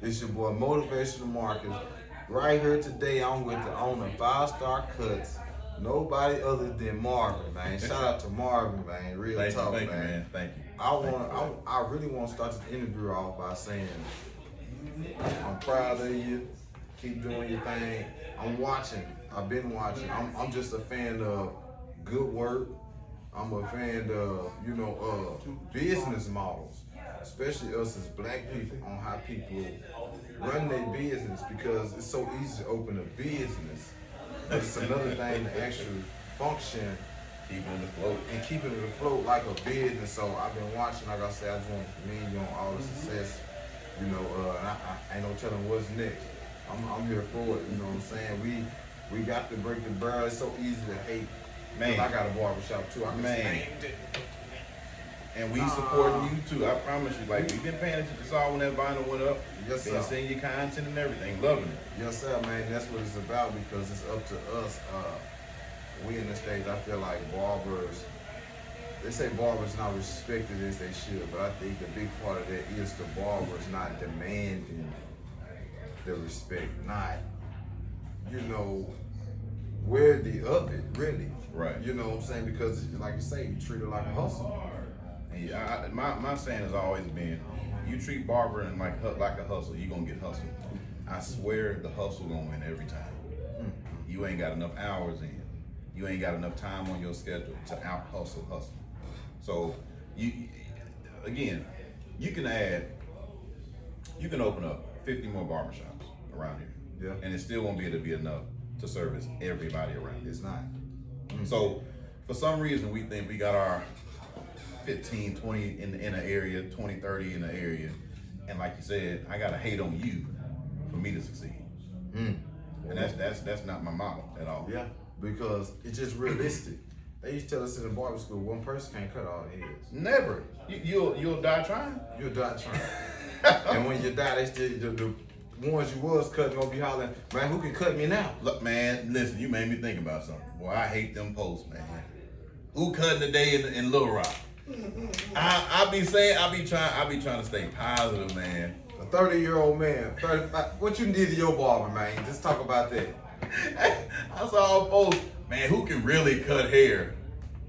It's your boy Motivational Marcus. Right here today, I'm with the owner of 5-Star Cutz. Nobody other than Marvin, man. Shout out to Marvin, man. Real talk, thank you, man. Thank you. I really want to start this interview off by saying I'm proud of you. Keep doing your thing. I'm watching. I've been watching. I'm just a fan of good work. I'm a fan of, business models, especially us as black people, on how people run their business, because it's so easy to open a business. But it's another thing to actually function, Keeping it afloat. and keeping it afloat like a business. So I've been watching, like I said, I just want to commend you on all the success. And I ain't no telling what's next. I'm here for it. You know what I'm saying? We got to break the barrier. It's so easy to hate. Man. I got a barbershop too. I can Man. stand it. And we supporting you too. I promise you. Like, we've been paying attention to saw when that vinyl went up. Yes, Been sir. seeing your content and everything. Loving it. Yes, sir, man. That's what it's about, because it's up to us. We in the States, I feel like barbers, they say barbers not respected as they should, but I think a big part of that is the barbers not demanding the respect, not, worthy of it, really. Right. You know what I'm saying? Because, like you say, you treat it like a hustle. And my saying has always been, you treat barbering like a hustle, you gonna get hustled. I swear the hustle gonna win every time. You ain't got enough hours in. You ain't got enough time on your schedule to out hustle. So you can open up 50 more barbershops around here. Yeah. And it still won't be able to be enough to service everybody around here. It's not. So for some reason we think we got our 15, 20 in an area, 20, 30 in the area. And like you said, I gotta hate on you for me to succeed. And that's not my model at all. Yeah, because it's just realistic. They used to tell us in the barber school, one person can't cut all the heads. Never. You'll die trying. You'll die trying. And when you die, they still the ones you was cutting gonna be hollering, man, who can cut me now? Look, man, listen, you made me think about something. Boy, I hate them posts, man. Who cutting today in Little Rock? I be trying to stay positive, man. A 30-year-old man, 35. What you did to your barber, man? Just talk about that. I saw a post, man, who can really cut hair?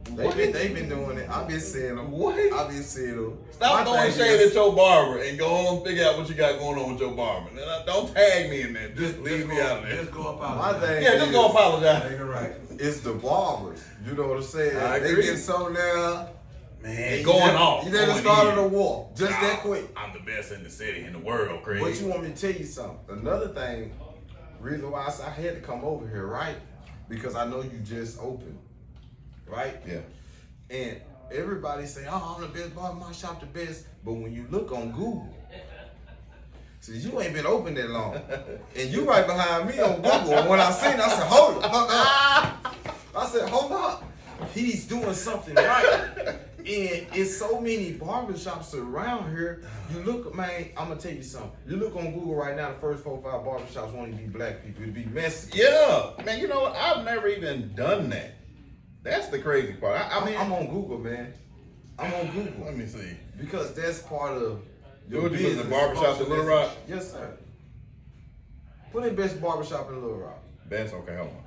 They've been doing it. I've been seeing them. What? I've been seeing them. Stop throwing shade at your barber and go on and figure out what you got going on with your barber. Don't tag me in that. Just leave me out of there. Just go apologize. My thing Just go apologize. You're right. It's the barbers. You know what I'm saying? I They agree. get so now. Man, going off. You never going started in. a war. Just that quick. I'm the best in the city, in the world, Craig. But you want me to tell you something? Another thing, reason why I had to come over here, right? Because I know you just opened, right? Yeah. And everybody say, oh, I'm the best barber, my shop the best. But when you look on Google, see, you ain't been open that long. And you right behind me on Google. And when I seen it, I said, hold it, fuck up. I said, hold up. He's doing something right. And it's so many barbershops around here. You look, man, I'm gonna tell you something. You look on Google right now, the first 4 or 5 barbershops won't even be black people, it'd be Mexican. Yeah. Man, you know what? I've never even done that. That's the crazy part. I mean, I'm on Google, man. I'm on Google. let me see. Because that's part of your What, you was business. in barbershops in Little Rock? Yes, sir. Put in best barbershop in Little Rock. Best? Okay, hold on.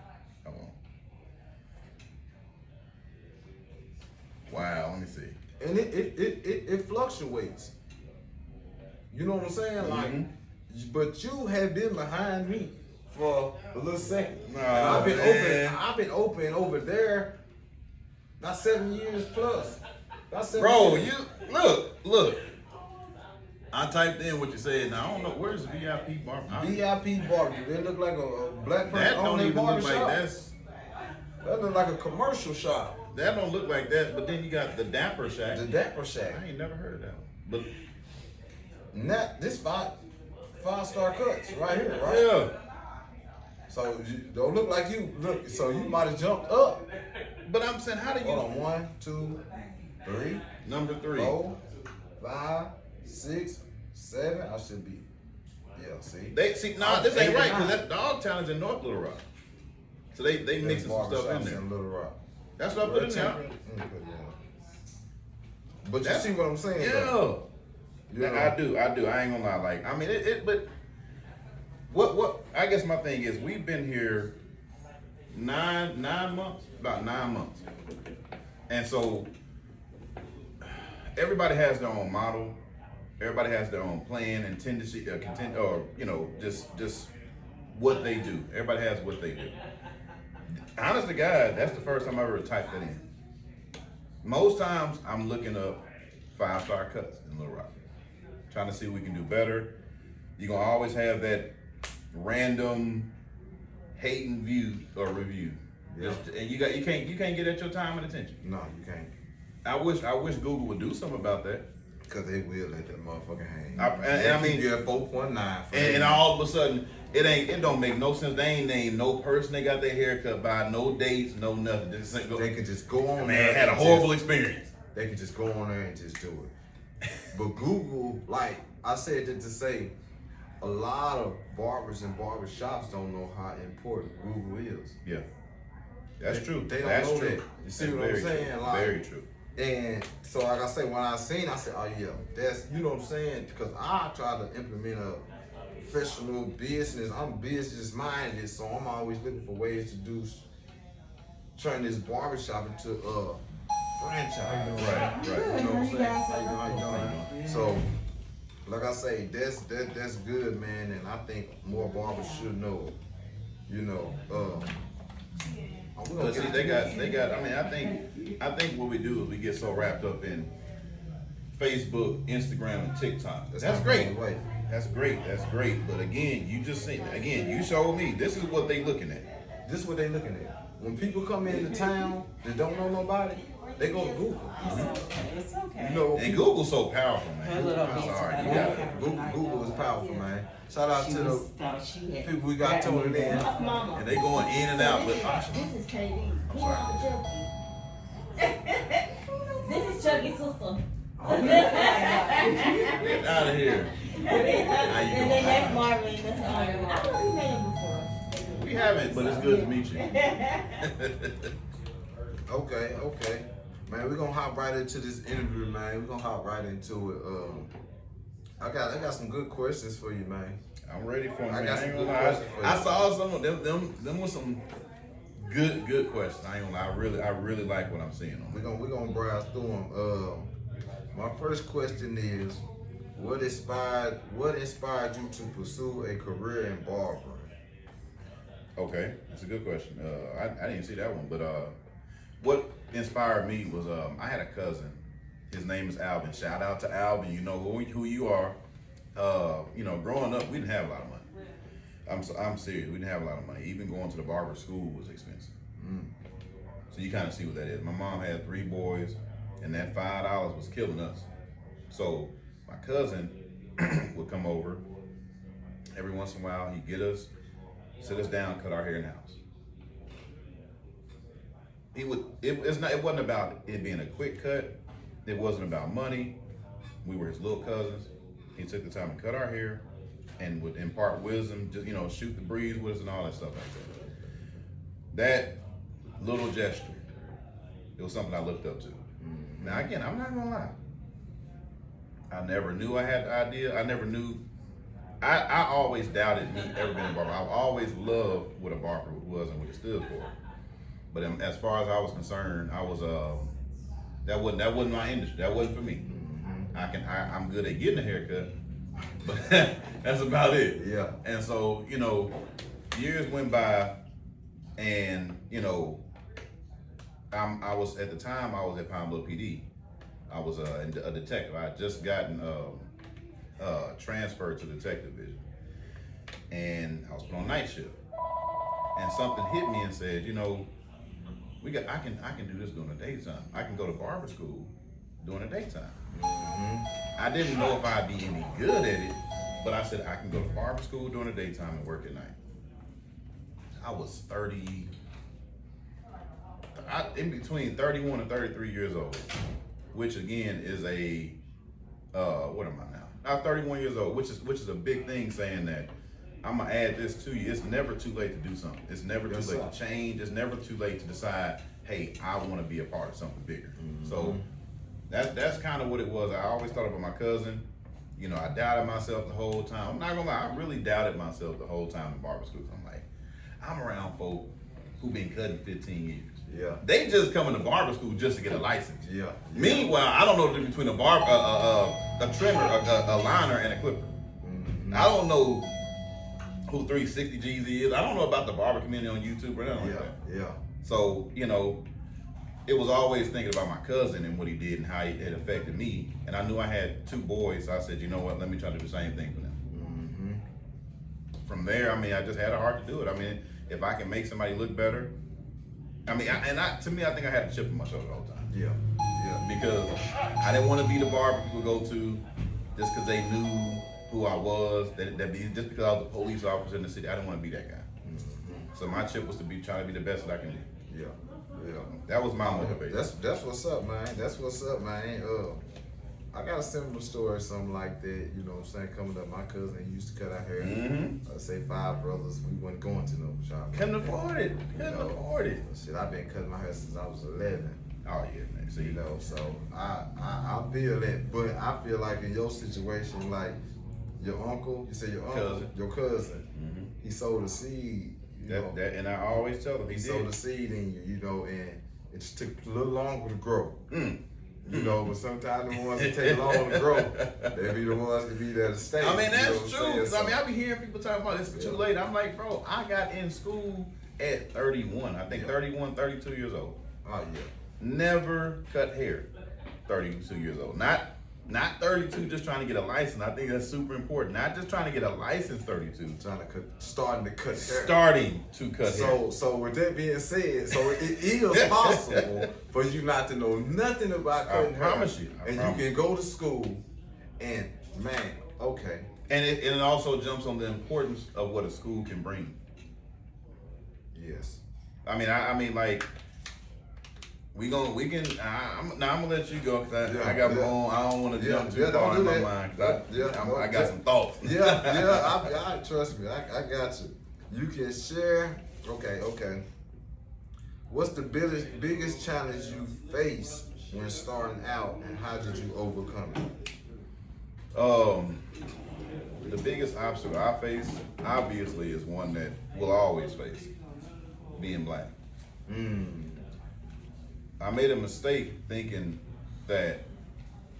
Wow, let me see. And it fluctuates. You know what I'm saying? Like, but you have been behind me for a little second. Nah, And I've been man. open. I've been open over there. Not 7 years plus. Not 7 Bro, years. you look. I typed in what you said. Now I don't know where's VIP bar. VIP barbecue. They look like a black person That on don't their even look barbershop. like that's. That look like a commercial shop. That don't look like that. But then you got the Dapper Shack. The Dapper Shack. I ain't never heard of that one. But Not this 5-Star Cutz right here, right? yeah. So you don't look like you look. So you might have jumped up. But I'm saying, how do you? Hold on, 1, 2, 3, Number 3. 4, 5, 6, 7. I should be. Yeah. See. They see. Nah, this ain't right because that Dogtown is in North Little Rock. So they mixing some stuff in there. In Little Rock. That's what I put in there. But you see what I'm saying? Yeah. though? I do. I ain't gonna lie. Like, I mean, but what? I guess my thing is, we've been here 9 months, about 9 months, and so everybody has their own model. Everybody has their own plan and tendency, or just what they do. Everybody has what they do. Honest to God, that's the first time I ever typed that in. Most times, I'm looking up 5-star Cutz in Little Rock, trying to see what we can do better. You're gonna always have that random hating view or review, and you can't get at your time and attention. No, you can't. I wish Google would do something about that. Cause they will let that motherfucker hang. I mean, you get 4.9, and all of a sudden, it don't make no sense. They ain't named no person they got their haircut by, no dates, no nothing. They could just go on. Man, had a horrible experience. They could just go on there and just do it. But Google, like I said that to say, a lot of barbers and barbershops don't know how important Google is. Yeah, that's true. They don't that's know true. that. You see what I'm saying? True. Like, very true. And so, like I say, when I seen, I said, "Oh yeah, that's what I'm saying." Because I try to implement a professional business. I'm business minded, so I'm always looking for ways to turn this barbershop into a franchise. Right. You know what I'm saying? How you doing? So, like I say, that's good, man. And I think more barbers should know. But see, they got. I mean, I think what we do is we get so wrapped up in Facebook, Instagram, and TikTok. That's great. That's great. But again, you showed me. This is what they looking at. This is what they looking at. When people come into town that don't know nobody, they go to Google. It's okay. You know, And Google's so powerful, man. I'm sorry, you got it. Google is powerful, man. Shout out to the people we got tuning in, And they going in and out with options. This is Katie. I'm sorry. This is Chucky's sister. Get out of here. How you And doing? then that's Marvin. That's Marvin. I don't know if we met him before. We haven't, but it's good to meet you. Okay. Man, we're gonna hop right into this interview, man. We're gonna hop right into it. I got some good questions for you, man. I'm ready for them. I got some ain't good gonna lie. questions for you. I saw some of them was some good questions. I ain't gonna lie. I really like what I'm seeing on them. We're gonna browse through them. My first question is, what inspired you to pursue a career in barbering? Okay, that's a good question. I didn't see that one, but what inspired me was I had a cousin. His name is Alvin. Shout out to Alvin. You know who you are. Growing up, we didn't have a lot of money. I'm serious. We didn't have a lot of money. Even going to the barber school was expensive. So you kind of see what that is. My mom had 3 boys, and that $5 was killing us. So my cousin would come over every once in a while. He'd get us, sit us down, cut our hair in the house. It wasn't about it being a quick cut. It wasn't about money. We were his little cousins. He took the time to cut our hair and would impart wisdom, just shoot the breeze with us and all that stuff like that. That little gesture, it was something I looked up to. Now again, I'm not gonna lie. I never knew I had the idea. I never knew. I always doubted me ever being a barber. I've always loved what a barber was and what it stood for. But as far as I was concerned, I was that wasn't my industry. That wasn't for me. I'm good at getting a haircut, but that's about it. Yeah. And so years went by, and I was at Pine Bluff PD. I was a detective. I had just gotten transferred to detective division, and I was put on night shift. And something hit me and said, I can do this during the daytime. I can go to barber school during the daytime. I didn't know if I'd be any good at it, but I said I can go to barber school during the daytime and work at night. I was in between 31 and 33 years old, which again is what am I now? I'm 31 years old, which is a big thing, saying that I'm gonna add this to you. It's never too late to do something. It's never too late to change. It's never too late to decide, hey, I want to be a part of something bigger. So that's kind of what it was. I always thought about my cousin, You know, I doubted myself the whole time. I'm not gonna lie, I really doubted myself the whole time in barber school. I'm like, I'm around folk who been cutting 15 years. Yeah. They just coming to barber school just to get a license. Yeah. Meanwhile, I don't know the difference between a trimmer, a liner, and a clipper. Mm-hmm. I don't know who 360 G's is. I don't know about the barber community on YouTube or nothing like that. Yeah. So, you know, it was always thinking about my cousin and what he did and how it affected me. And I knew I had 2 boys, so I said, you know what, let me try to do the same thing for them. Mm-hmm. From there, I mean, I just had a heart to do it. I mean, if I can make somebody look better, I mean, to me, I think I had a chip on my shoulder the whole time. Yeah. Because I didn't want to be the barber people go to just because they knew who I was. Just because I was a police officer in the city, I didn't want to be that guy. Mm-hmm. So my chip was to try to be the best that I can do. Yeah. That was my motivation. That's what's up, man. That's what's up, man. I got a similar story, something like that. You know what I'm saying? Coming up, my cousin he used to cut our hair. Mm-hmm. Say 5 brothers. We wasn't going to no shop. Couldn't afford it. Couldn't afford it. Shit, I've been cutting my hair since I was 11. Oh yeah, man. So You know, so I feel that, but I feel like in your situation, like your uncle, you say your uncle, your cousin, Mm-hmm. he sowed a seed. You know, and I always tell them he sowed a seed in you, you know, and it just took a little longer to grow. You know, but sometimes the ones that take longer to grow, they be the ones that be there to stay. I mean, that's you know true. what I'm I mean, I be hearing people talking about it's too late. I'm like, bro, I got in school at 31. I think 31, 32 years old. Oh yeah. Never cut hair. 32 years old. Not 32 just trying to get a license. I think that's super important. Not just trying to get a license 32. Starting to cut hair. Starting to cut hair. So with that being said, so it is possible for you not to know nothing about cutting hair. I promise you. You can go to school and man, okay. And it also jumps on the importance of what a school can bring. Yes. I mean, like, I'm gonna let you go because I got my own. I don't want to jump too far in my mind because I got some thoughts. I trust me. I got you. You can share. Okay. What's the biggest challenge you face when starting out, and how did you overcome it? The biggest obstacle I face, obviously, is one that we'll always face: being black. I made a mistake thinking that,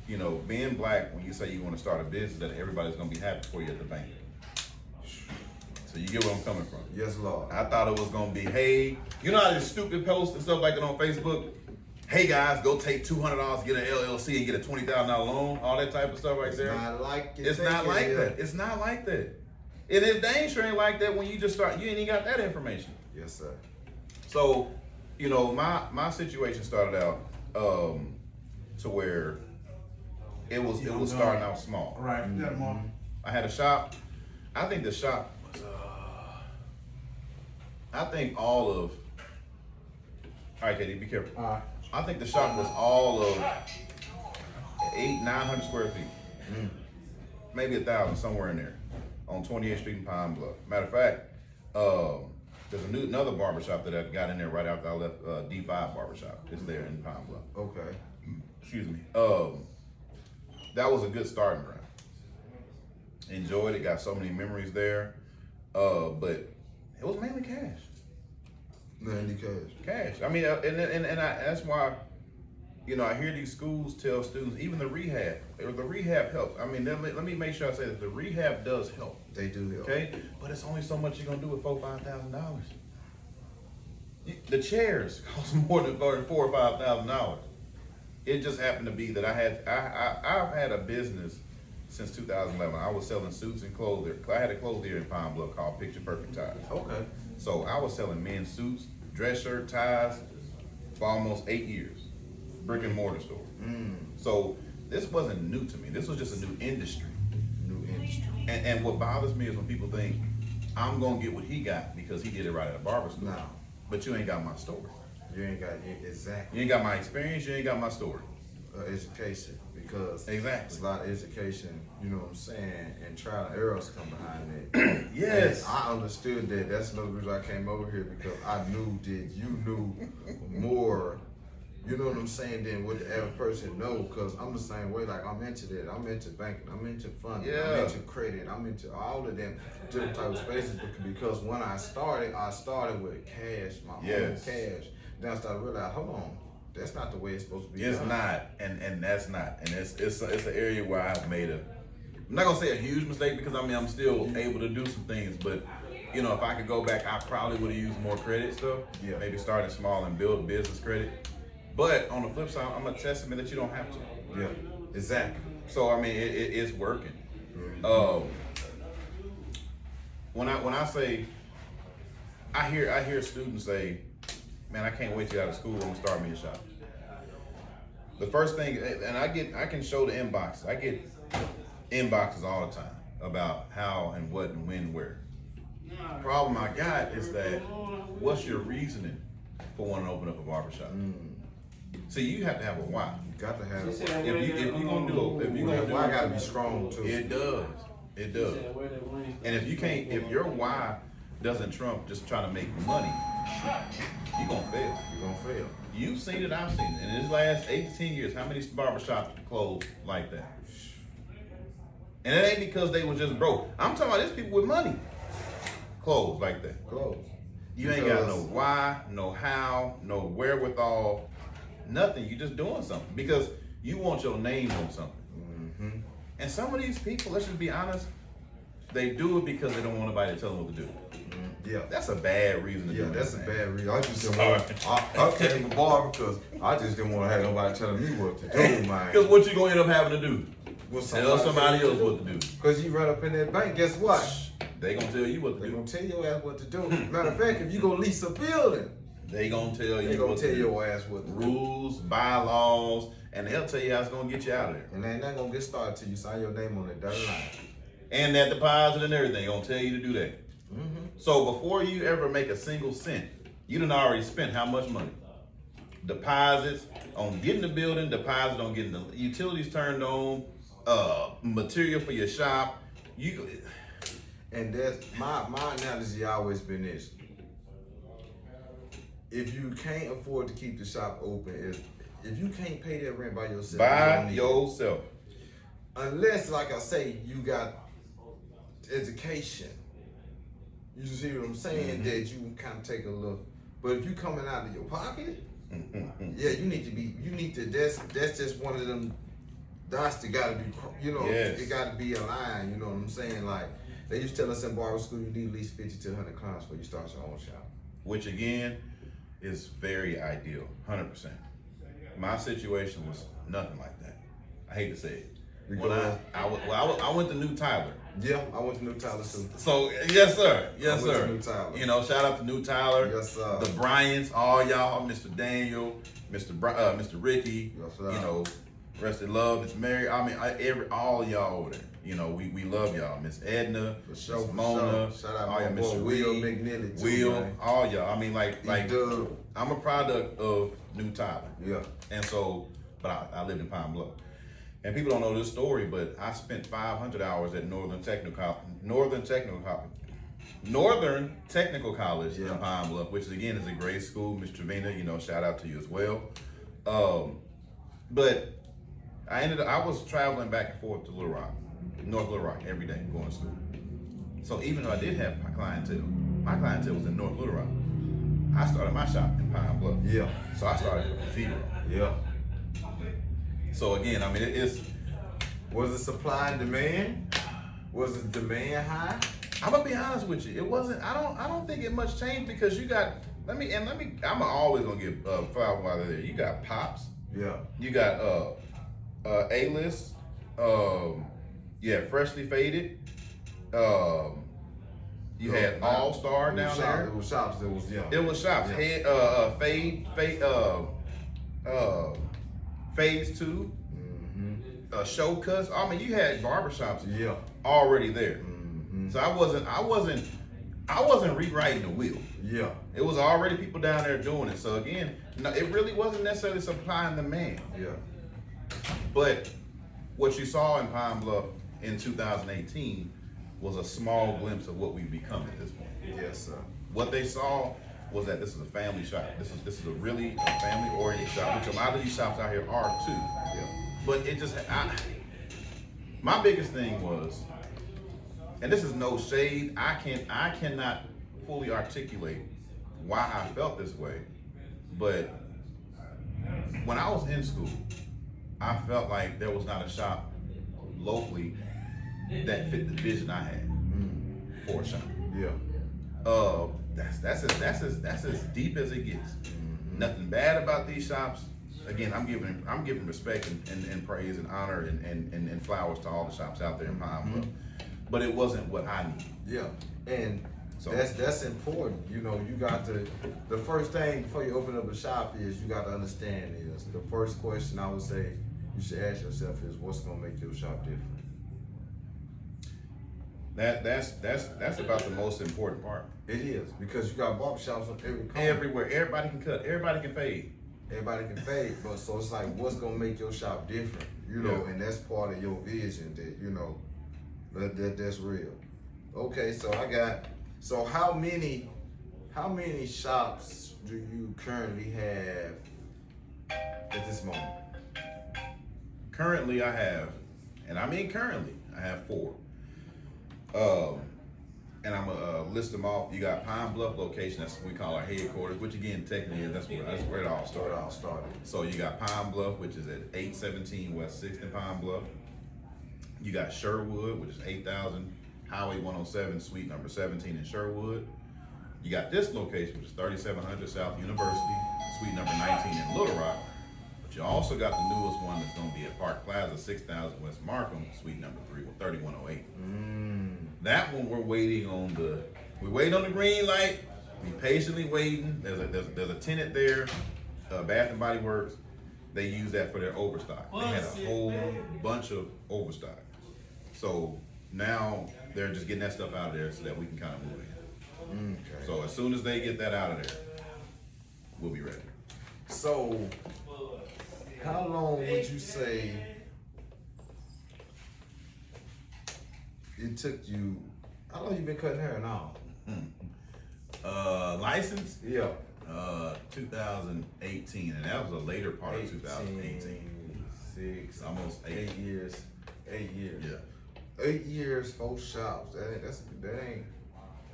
you know, being black, when you say you want to start a business, that everybody's going to be happy for you at the bank. So you get where I'm coming from. Yes, Lord. I thought it was going to be, hey, you know how these stupid posts and stuff like that on Facebook? Hey guys, go take $200, get an LLC and get a $20,000 loan, all that type of stuff right there. It's not like it. It's not like that. It's not like that. It is dang sure ain't like that when you just start, you ain't even got that information. Yes, sir. So, you know, my situation started out to where it was starting out small. Right. I had a shop. I think the shop was all right, Katie, be careful. I think the shop was all of 900 square feet. Maybe 1,000, somewhere in there, on 28th Street in Pine Bluff. Matter of fact, there's another barbershop that I got in there right after I left, D5 Barbershop. It's there in Pine Bluff. Okay. Excuse me. That was a good starting ground. Enjoyed it, got so many memories there. But it was mainly cash. Mainly cash. Cash. I mean, that's why, you know, I hear these schools tell students, even the rehab helps. I mean, let me make sure I say that the rehab does help. They do help. Okay, but it's only so much you're gonna do with $4,000-$5,000. The chairs cost more than $4,000 or $5,000. It just happened to be that I've had a business since 2011. I was selling suits and clothes there. I had a clothier in Pine Bluff called Picture Perfect Ties. Okay. So I was selling men's suits, dress shirt, ties for almost 8 years. Brick and mortar store. So this wasn't new to me. This was just a new industry. And what bothers me is when people think I'm gonna get what he got because he did it right at a barber school. No. But you ain't got my story. You ain't got exactly. You ain't got my experience. You ain't got my story. Education, because Exactly. there's a lot of education. You know what I'm saying, and trial and errors come behind that. Yes. And I understood that. That's another reason I came over here, because I knew that you knew more You know what I'm saying? Then what the average person know, because I'm the same way. Like I'm into that. I'm into banking. I'm into funding. Yeah. I'm into credit. I'm into all of them different type of spaces. Because when I started with cash, my own cash. Then I started to realize, hold on, that's not the way it's supposed to be. It's done. not, and that's not, and it's an area where I've made I'm not gonna say a huge mistake, because I mean I'm still able to do some things, but you know, if I could go back, I probably would have used more credit stuff. Yeah. Maybe starting small and build business credit. But on the flip side, I'm a testament that you don't have to. Yeah, exactly. So I mean, it's working. When I say, I hear students say, "Man, I can't wait to get out of school. I'm gonna start me a shop." The first thing, and I can show the inbox. I get inboxes all the time about how and what and when, where. Problem I got is that, what's your reasoning for wanting to open up a barbershop? See, you have to have a why. You got to have. If you're gonna do it, why gotta be strong too. It does. And if your why doesn't trump just trying to make money, you're gonna fail. You're gonna fail. You've seen it, I've seen it. In this last 8 to 10 years, how many barbershops closed like that? And it ain't because they were just broke. I'm talking about there's people with money closed like that. Close. You ain't got no why, no how, no wherewithal, nothing. You just doing something because you want your name on something. Mm-hmm. And some of these people, let's just be honest, they do it because they don't want nobody to tell them what to do. Yeah. That's a bad reason to do it. Yeah, that's a bad reason. I just didn't want to. I came to barber because I just didn't want to have nobody telling me what to do, man. Because what you gonna end up having to do? Tell somebody else what to do. Because you run up in that bank, guess what? They gonna tell you what to They do. gonna tell your ass what to do. Matter of fact, if you gonna lease a building, They gonna tell you they gonna what tell to do. your ass what to do. Rules, bylaws, and they'll tell you how it's gonna get you out of there. And they ain't not gonna get started till you sign your name on the dotted line. And that deposit and everything, gonna tell you to do that. Mm-hmm. So before you ever make a single cent, you done already spent how much money? Deposits on getting the building, deposit on getting the utilities turned on, material for your shop. And that's my analogy always been this. If you can't afford to keep the shop open, if you can't pay that rent by yourself, By yourself. Unless, like I say, you got education. You see what I'm saying? That you can kind of take a look. But if you coming out of your pocket, yeah, you need to. That's just one of them dots that gotta be, Yes. it gotta be aligned. You know what I'm saying? Like they used to tell us in barber school, you need at least 50 to 100 clients before you start your own shop. Which again is very ideal, 100%. My situation was nothing like that. I hate to say it. When I went to New Tyler. Yeah, I went to New Tyler too. So yes sir, I went to New Tyler. You know, shout out to New Tyler. Yes sir. The Bryants, all y'all, Mr. Daniel, Mr. Ricky. Yes sir. You know, rest in love, Miss Mary. I mean, all y'all over there. You know, we love y'all, Miss Edna, For sure, Miss for Mona, sure. Shout out all my y'all, boy Mr. Will Reed, McNilly too, Will, man. all y'all. I mean, like Doug. I'm a product of New Tyler. Yeah. And so, but I lived in Pine Bluff. And people don't know this story, but I spent 500 hours at Northern Technical College in Pine Bluff, which again is a great school. Miss Trevina, you know, shout out to you as well. But I was traveling back and forth to Little Rock, North Little Rock, every day going to school. So even though I did have my clientele was in North Little Rock. I started my shop in Pine Bluff. Yeah. So I started from zero. Yeah. So again, I mean, Was it supply and demand? Was it demand high? I'm gonna be honest with you. It wasn't. I don't think it much changed because you got. I'm always gonna give flowers while they're there. You got Pops. Yeah. You got A-list. Freshly Faded. You had All Star down there. It was shops that was young. It was shops. Yeah. Phase 2. Show Cutz. I mean, you had barbershops already there. Mm-hmm. So I wasn't rewriting the wheel. Yeah. It was already people down there doing it. So again, no, it really wasn't necessarily supply and demand. Yeah. But what you saw in Pine Bluff in 2018 was a small glimpse of what we've become at this point. Yes, sir. What they saw was that this is a family shop. This is a really family-oriented shop, which a lot of these shops out here are too. Yeah. But it just, my biggest thing was, and this is no shade, I cannot fully articulate why I felt this way, but when I was in school, I felt like there was not a shop locally that fit the vision I had for a shop. Yeah. That's as deep as it gets. Nothing bad about these shops. Again, I'm giving respect and praise and honor and flowers to all the shops out there in Pine Bluff. But it wasn't what I needed. Yeah. And So that's important. You know, you got to, the first thing before you open up a shop is you got to understand is the first question I would say you should ask yourself is what's gonna make your shop different. That's about the most important part. It is, because you got barbershops on every corner. Everywhere, everybody can cut, everybody can fade. Everybody can fade, but so it's like what's gonna make your shop different, you know, Yeah. and that's part of your vision that, you know, that's real. Okay, so how many shops do you currently have at this moment? Currently I have 4. And I'm gonna list them off. You got Pine Bluff location, that's what we call our headquarters, which again, technically, that's where it all started. So you got Pine Bluff, which is at 817 West 6th in Pine Bluff. You got Sherwood, which is 8000 Highway 107, suite number 17 in Sherwood. You got this location, which is 3700 South University, suite number 19 in Little Rock. But you also got the newest one that's gonna be at Park Plaza, 6000 West Markham, suite number 3108. That one we're waiting on the green light. We patiently waiting. There's a tenant there, Bath and Body Works. They use that for their overstock. They had a whole bunch of overstock. So now they're just getting that stuff out of there so that we can kind of move in. Okay. So as soon as they get that out of there, we'll be ready. So how long would you say it took you? How long you been cutting hair now? License? Yeah. 2018, and that was a later part of 2018. 6, Almost 8 years. 8 years. Yeah. 8 years, 4 shops. That's I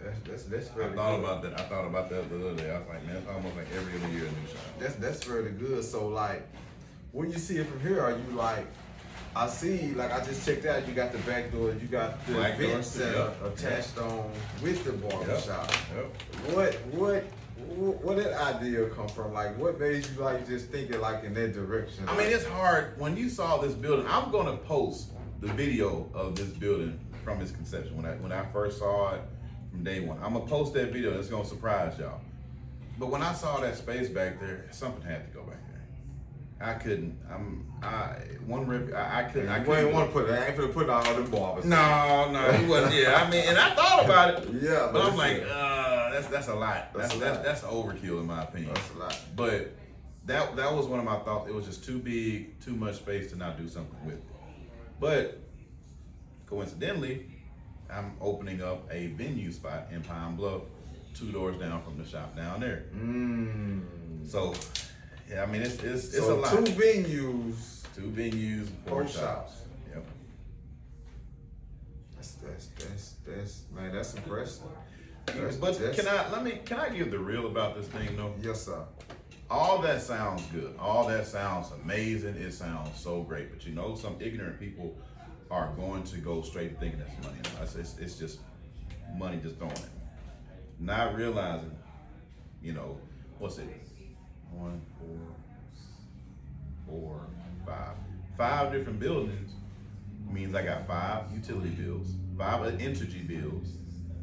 really thought good. about that. I thought about that the other day. I was like, man, it's almost like every other year a new shop. That's really good. So like, when you see it from here, are you like? I see, like I just checked out. You got the back door. You got the Black door, vent setup yep. attached on with the barbershop. Yep. What that idea come from? Like, what made you like just thinking like in that direction? I mean, it's hard when you saw this building. I'm gonna post the video of this building from its conception. When I first saw it from day one, I'm gonna post that video. It's gonna surprise y'all. But when I saw that space back there, something had to go back there. I couldn't. I couldn't. You ain't want to put it. I ain't finna put all them barbers. No, he wasn't. Yeah, I mean, and I thought about it. Yeah, but I'm it's- like, that's a lot. That's a lot. That's overkill in my opinion. That's a lot. But that was one of my thoughts. It was just too big, too much space to not do something with it. But coincidentally, I'm opening up a venue spot in Pine Bluff, 2 doors down from the shop down there. So, yeah, I mean, it's So a lot. 2 venues, 2 venues, 4 shops. Yep. That's man, that's impressive. But can I give the real about this thing though? Yes, sir. All that sounds good. All that sounds amazing. It sounds so great. But you know, some ignorant people are going to go straight to thinking that's money. It's just money just thrown at me. Not realizing, you know, what's it? 1, 4, 5. 5 different buildings means I got 5 utility bills, 5 energy bills,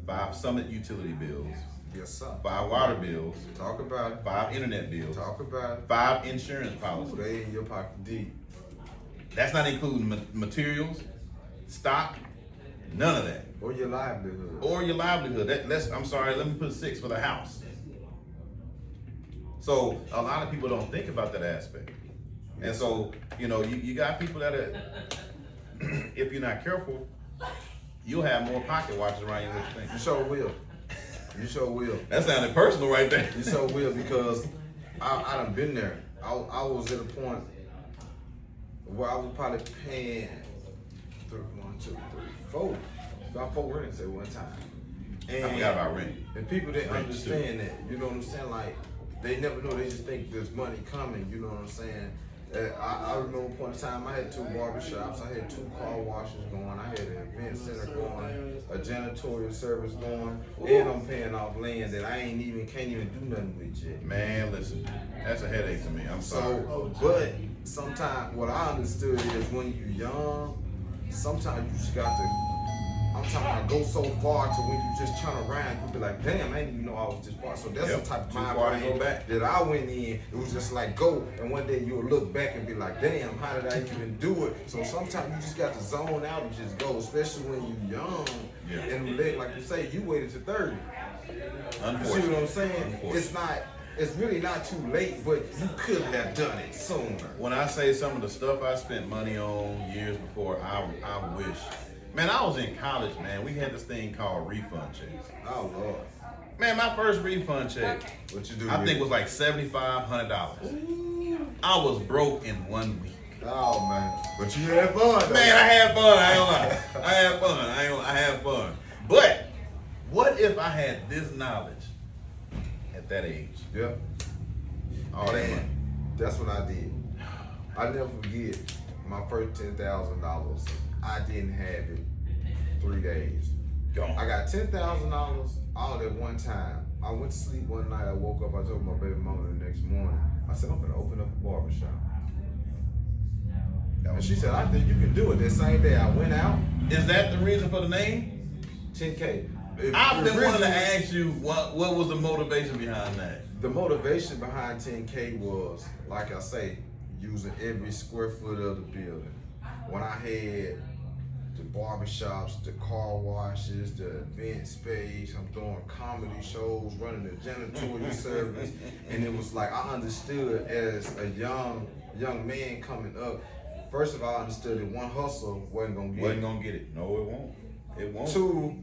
5 Summit utility bills, Yes, sir. 5 water bills, Talk about it. 5 internet bills, Talk about it. 5 insurance Ooh, policies. they in your pocket deep. That's not including materials, stock, none of that. Or your livelihood. Or your livelihood. I'm sorry, let me put 6 for the house. So a lot of people don't think about that aspect. And so, you know, you got people that are, if you're not careful, you'll have more pocket watches around you than what you think. You sure will. You sure will. That sounded personal right there. You sure will because I done been there. I was at a point where I was probably paying about 4 rents at one time. And I forgot about rent. And people didn't Rent understand that. You know what I'm saying? Like, they never know. They just think there's money coming. You know what I'm saying? I remember one point in time I had 2 barbershops. I had 2 car washes going. I had an event center going, a janitorial service going, and I'm paying off land that I can't even do nothing with yet. Man, listen, that's a headache to me. I'm sorry. So, but sometimes what I understood is when you're young, sometimes you just got to. I'm talking go so far to when you just turn around, you be like, damn, I didn't even know I was this far. So that's the type of mind frame that I went in. It was just like go, and one day you'll look back and be like, damn, how did I even do it? So sometimes you just got to zone out and just go, especially when you're young. Yeah. And like you say, you waited to 30. You see what I'm saying? It's really not too late, but you could have done it sooner. When I say some of the stuff I spent money on years before, I wish. Man, I was in college, man. We had this thing called refund checks. Oh, Lord. Man, my first refund check, What you do? I think was like $7,500. I was broke in 1 week. Oh, man. But you had fun, though. Man, I had fun. I ain't gonna lie. I had fun. I had fun. But what if I had this knowledge at that age? Yep. All that money. That's what I did. I never forget my first $10,000. I didn't have it 3 days. Gone. I got $10,000 all at one time. I went to sleep one night. I woke up. I told my baby mama the next morning. I said, I'm gonna open up a barbershop. And she said, I think you can do it. That same day I went out. Is that the reason for the name? 10K. I've been wanting to ask you what was the motivation behind that? The motivation behind 10K was, like I say, using every square foot of the building. When I had the barbershops, the car washes, the event space, I'm doing comedy shows, running the janitorial service, and it was like I understood as a young man coming up. First of all, I understood that one hustle wasn't gonna get it. No, it won't. It won't. 2,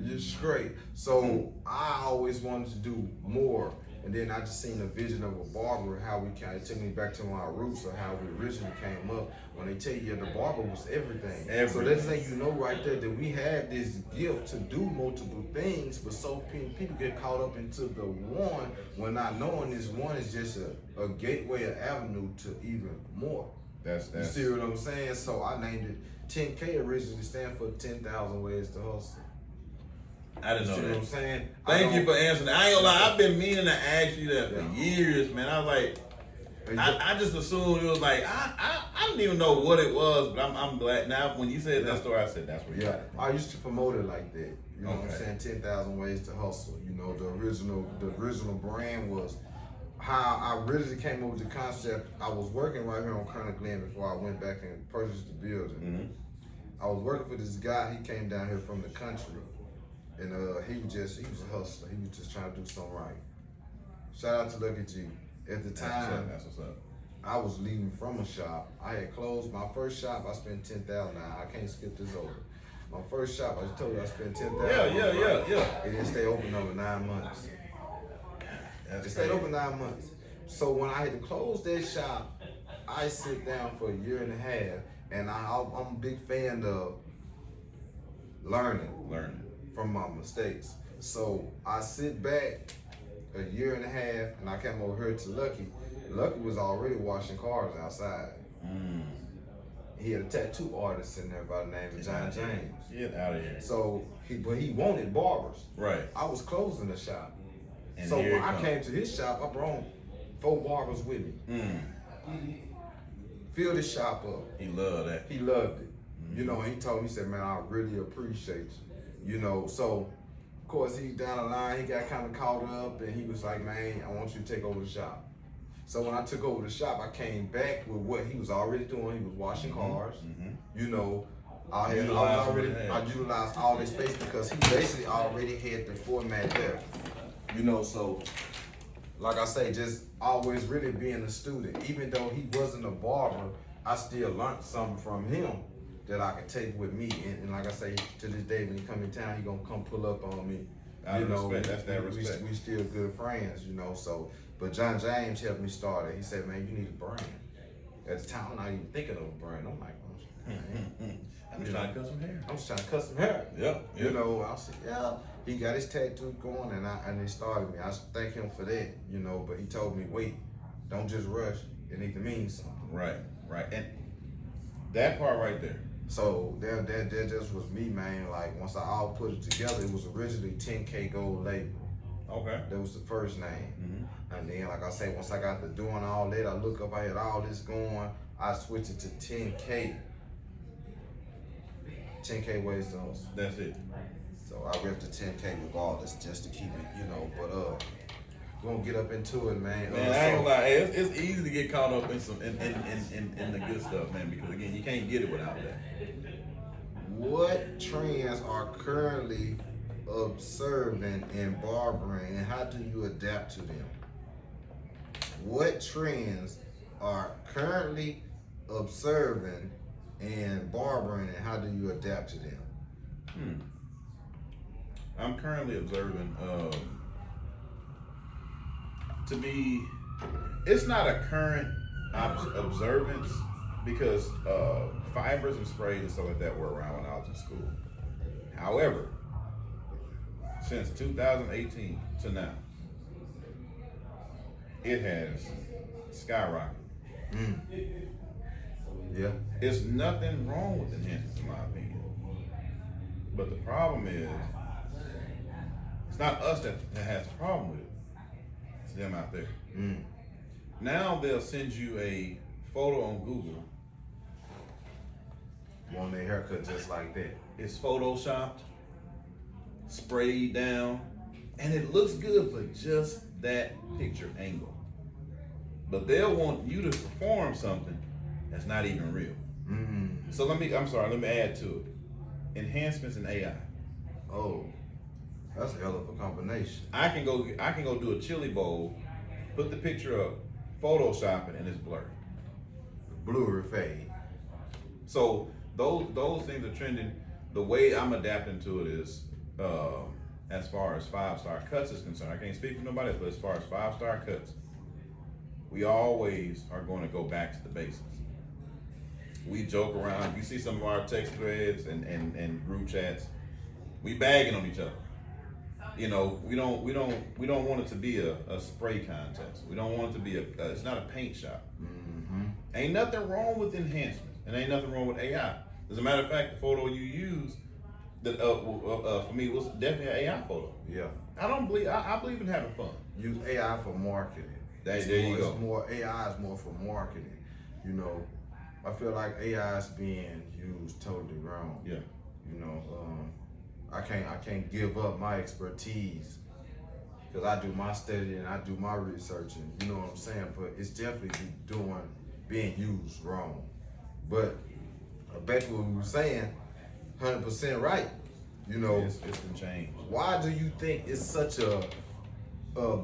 you're straight. So I always wanted to do more. And then I just seen a vision of a barber, how we kind of took me back to my roots of how we originally came up. When they tell you the barber was everything. So that's like you know right there that we have this gift to do multiple things, but so people get caught up into the one when not knowing this one is just a gateway, an avenue to even more. That's You see what I'm saying? So I named it 10K originally stand for 10,000 ways to hustle. I didn't know You see that. what I'm saying? Thank you for answering that. I ain't gonna lie, I've been meaning to ask you that for years, man. I was like, I just assumed it was like, I didn't even know what it was, but I'm glad now when you said that story, I said that's what you got it from. I used to promote it like that. You know what I'm saying? 10,000 ways to hustle. You know, the original brand was how I originally came up with the concept. I was working right here on Colonel Glenn before I went back and purchased the building. Mm-hmm. I was working for this guy. He came down here from the country. And he was a hustler. He was just trying to do something right. Shout out to Lucky G. At the time, That's what's up. I was leaving from a shop. I had closed my first shop. I spent $10,000. Now I can't skip this over. My first shop, I just told you I spent $10,000. Yeah. It didn't stay open over 9 months. That's It stayed open 9 months. So when I had to close that shop, I sit down for a year and a half, and I'm a big fan of learning from my mistakes. So I sit back a year and a half, and I came over here to Lucky. Lucky was already washing cars outside. He had a tattoo artist in there by the name of John James. Get out of here. So he wanted barbers. Right. I was closing the shop. And So here when it I comes. came to his shop, I brought 4 barbers with me. Filled his shop up. He loved that. He loved it. You know, and he told me, he said, man, I really appreciate you. You know, so of course he down the line, he got kind of caught up and he was like, man, I want you to take over the shop. So when I took over the shop, I came back with what he was already doing. He was washing cars. You know, I utilized all this space because he basically already had the format there. You know, so like I say, just always really being a student. Even though he wasn't a barber, I still learned something from him that I could take with me. And like I say, to this day, when he come in town, he gonna come pull up on me Out of respect, that's that respect. We still good friends, you know. So, but John James helped me start it. He said, "Man, you need a brand." At the time, I'm not even thinking of a brand. I'm like, I'm just trying to cut some hair. I'm just trying to cut some hair. Yep. You know, I said, yeah. He got his tattoo going, and he started me. I thank him for that, you know. But he told me, wait, don't just rush. It need to mean something. Right. And that part right there. So that just was me, man. Like once I all put it together, it was originally 10K Gold Label. Okay. That was the first name. And then, like I say, once I got to doing all that, I look up, I had all this going. I switched it to 10K. 10K ways zones. That's it. So I ripped the 10K regardless, just to keep it, you know. But we're gonna get up into it, man. Man, I ain't gonna lie. Hey, it's easy to get caught up in some in the good stuff, man. Because again, you can't get it without that. What trends are currently observing in barbering, and how do you adapt to them? What trends are currently observing in barbering, and how do you adapt to them? I'm currently observing. It's not a current observance because fibers and sprays and stuff like that were around when I was in school. However, since 2018 to now, it has skyrocketed. Yeah. There's nothing wrong with enhancements, in my opinion. But the problem is, it's not us that has a problem with it. It's them out there. Now they'll send you a photo on Google. Want their haircut just like that. It's photoshopped, sprayed down, and it looks good for just that picture angle. But they'll want you to perform something that's not even real. So let me add to it. Enhancements in AI. Oh, that's a hell of a combination. I can go do a chili bowl, put the picture up, Photoshop it, and it's blurry. Blue fade. So those things are trending. The way I'm adapting to it is, as far as 5-star cuts is concerned, I can't speak for nobody else, but as far as 5-star cuts, we always are going to go back to the basics. We joke around. You see some of our text threads and group chats. We bagging on each other. You know, we don't want it to be a spray contest. We don't want it to be it's not a paint shop. Ain't nothing wrong with enhancements, and ain't nothing wrong with AI. As a matter of fact, the photo you used, for me, was definitely an AI photo. Yeah. I believe in having fun. Use AI for marketing. There you go. It's more AI is more for marketing. You know, I feel like AI is being used totally wrong. Yeah. You know, I can't give up my expertise because I do my study and I do my researching. You know what I'm saying? But it's definitely being used wrong. But back to what we were saying, 100% right. You know, It's been changed. why do you think it's such a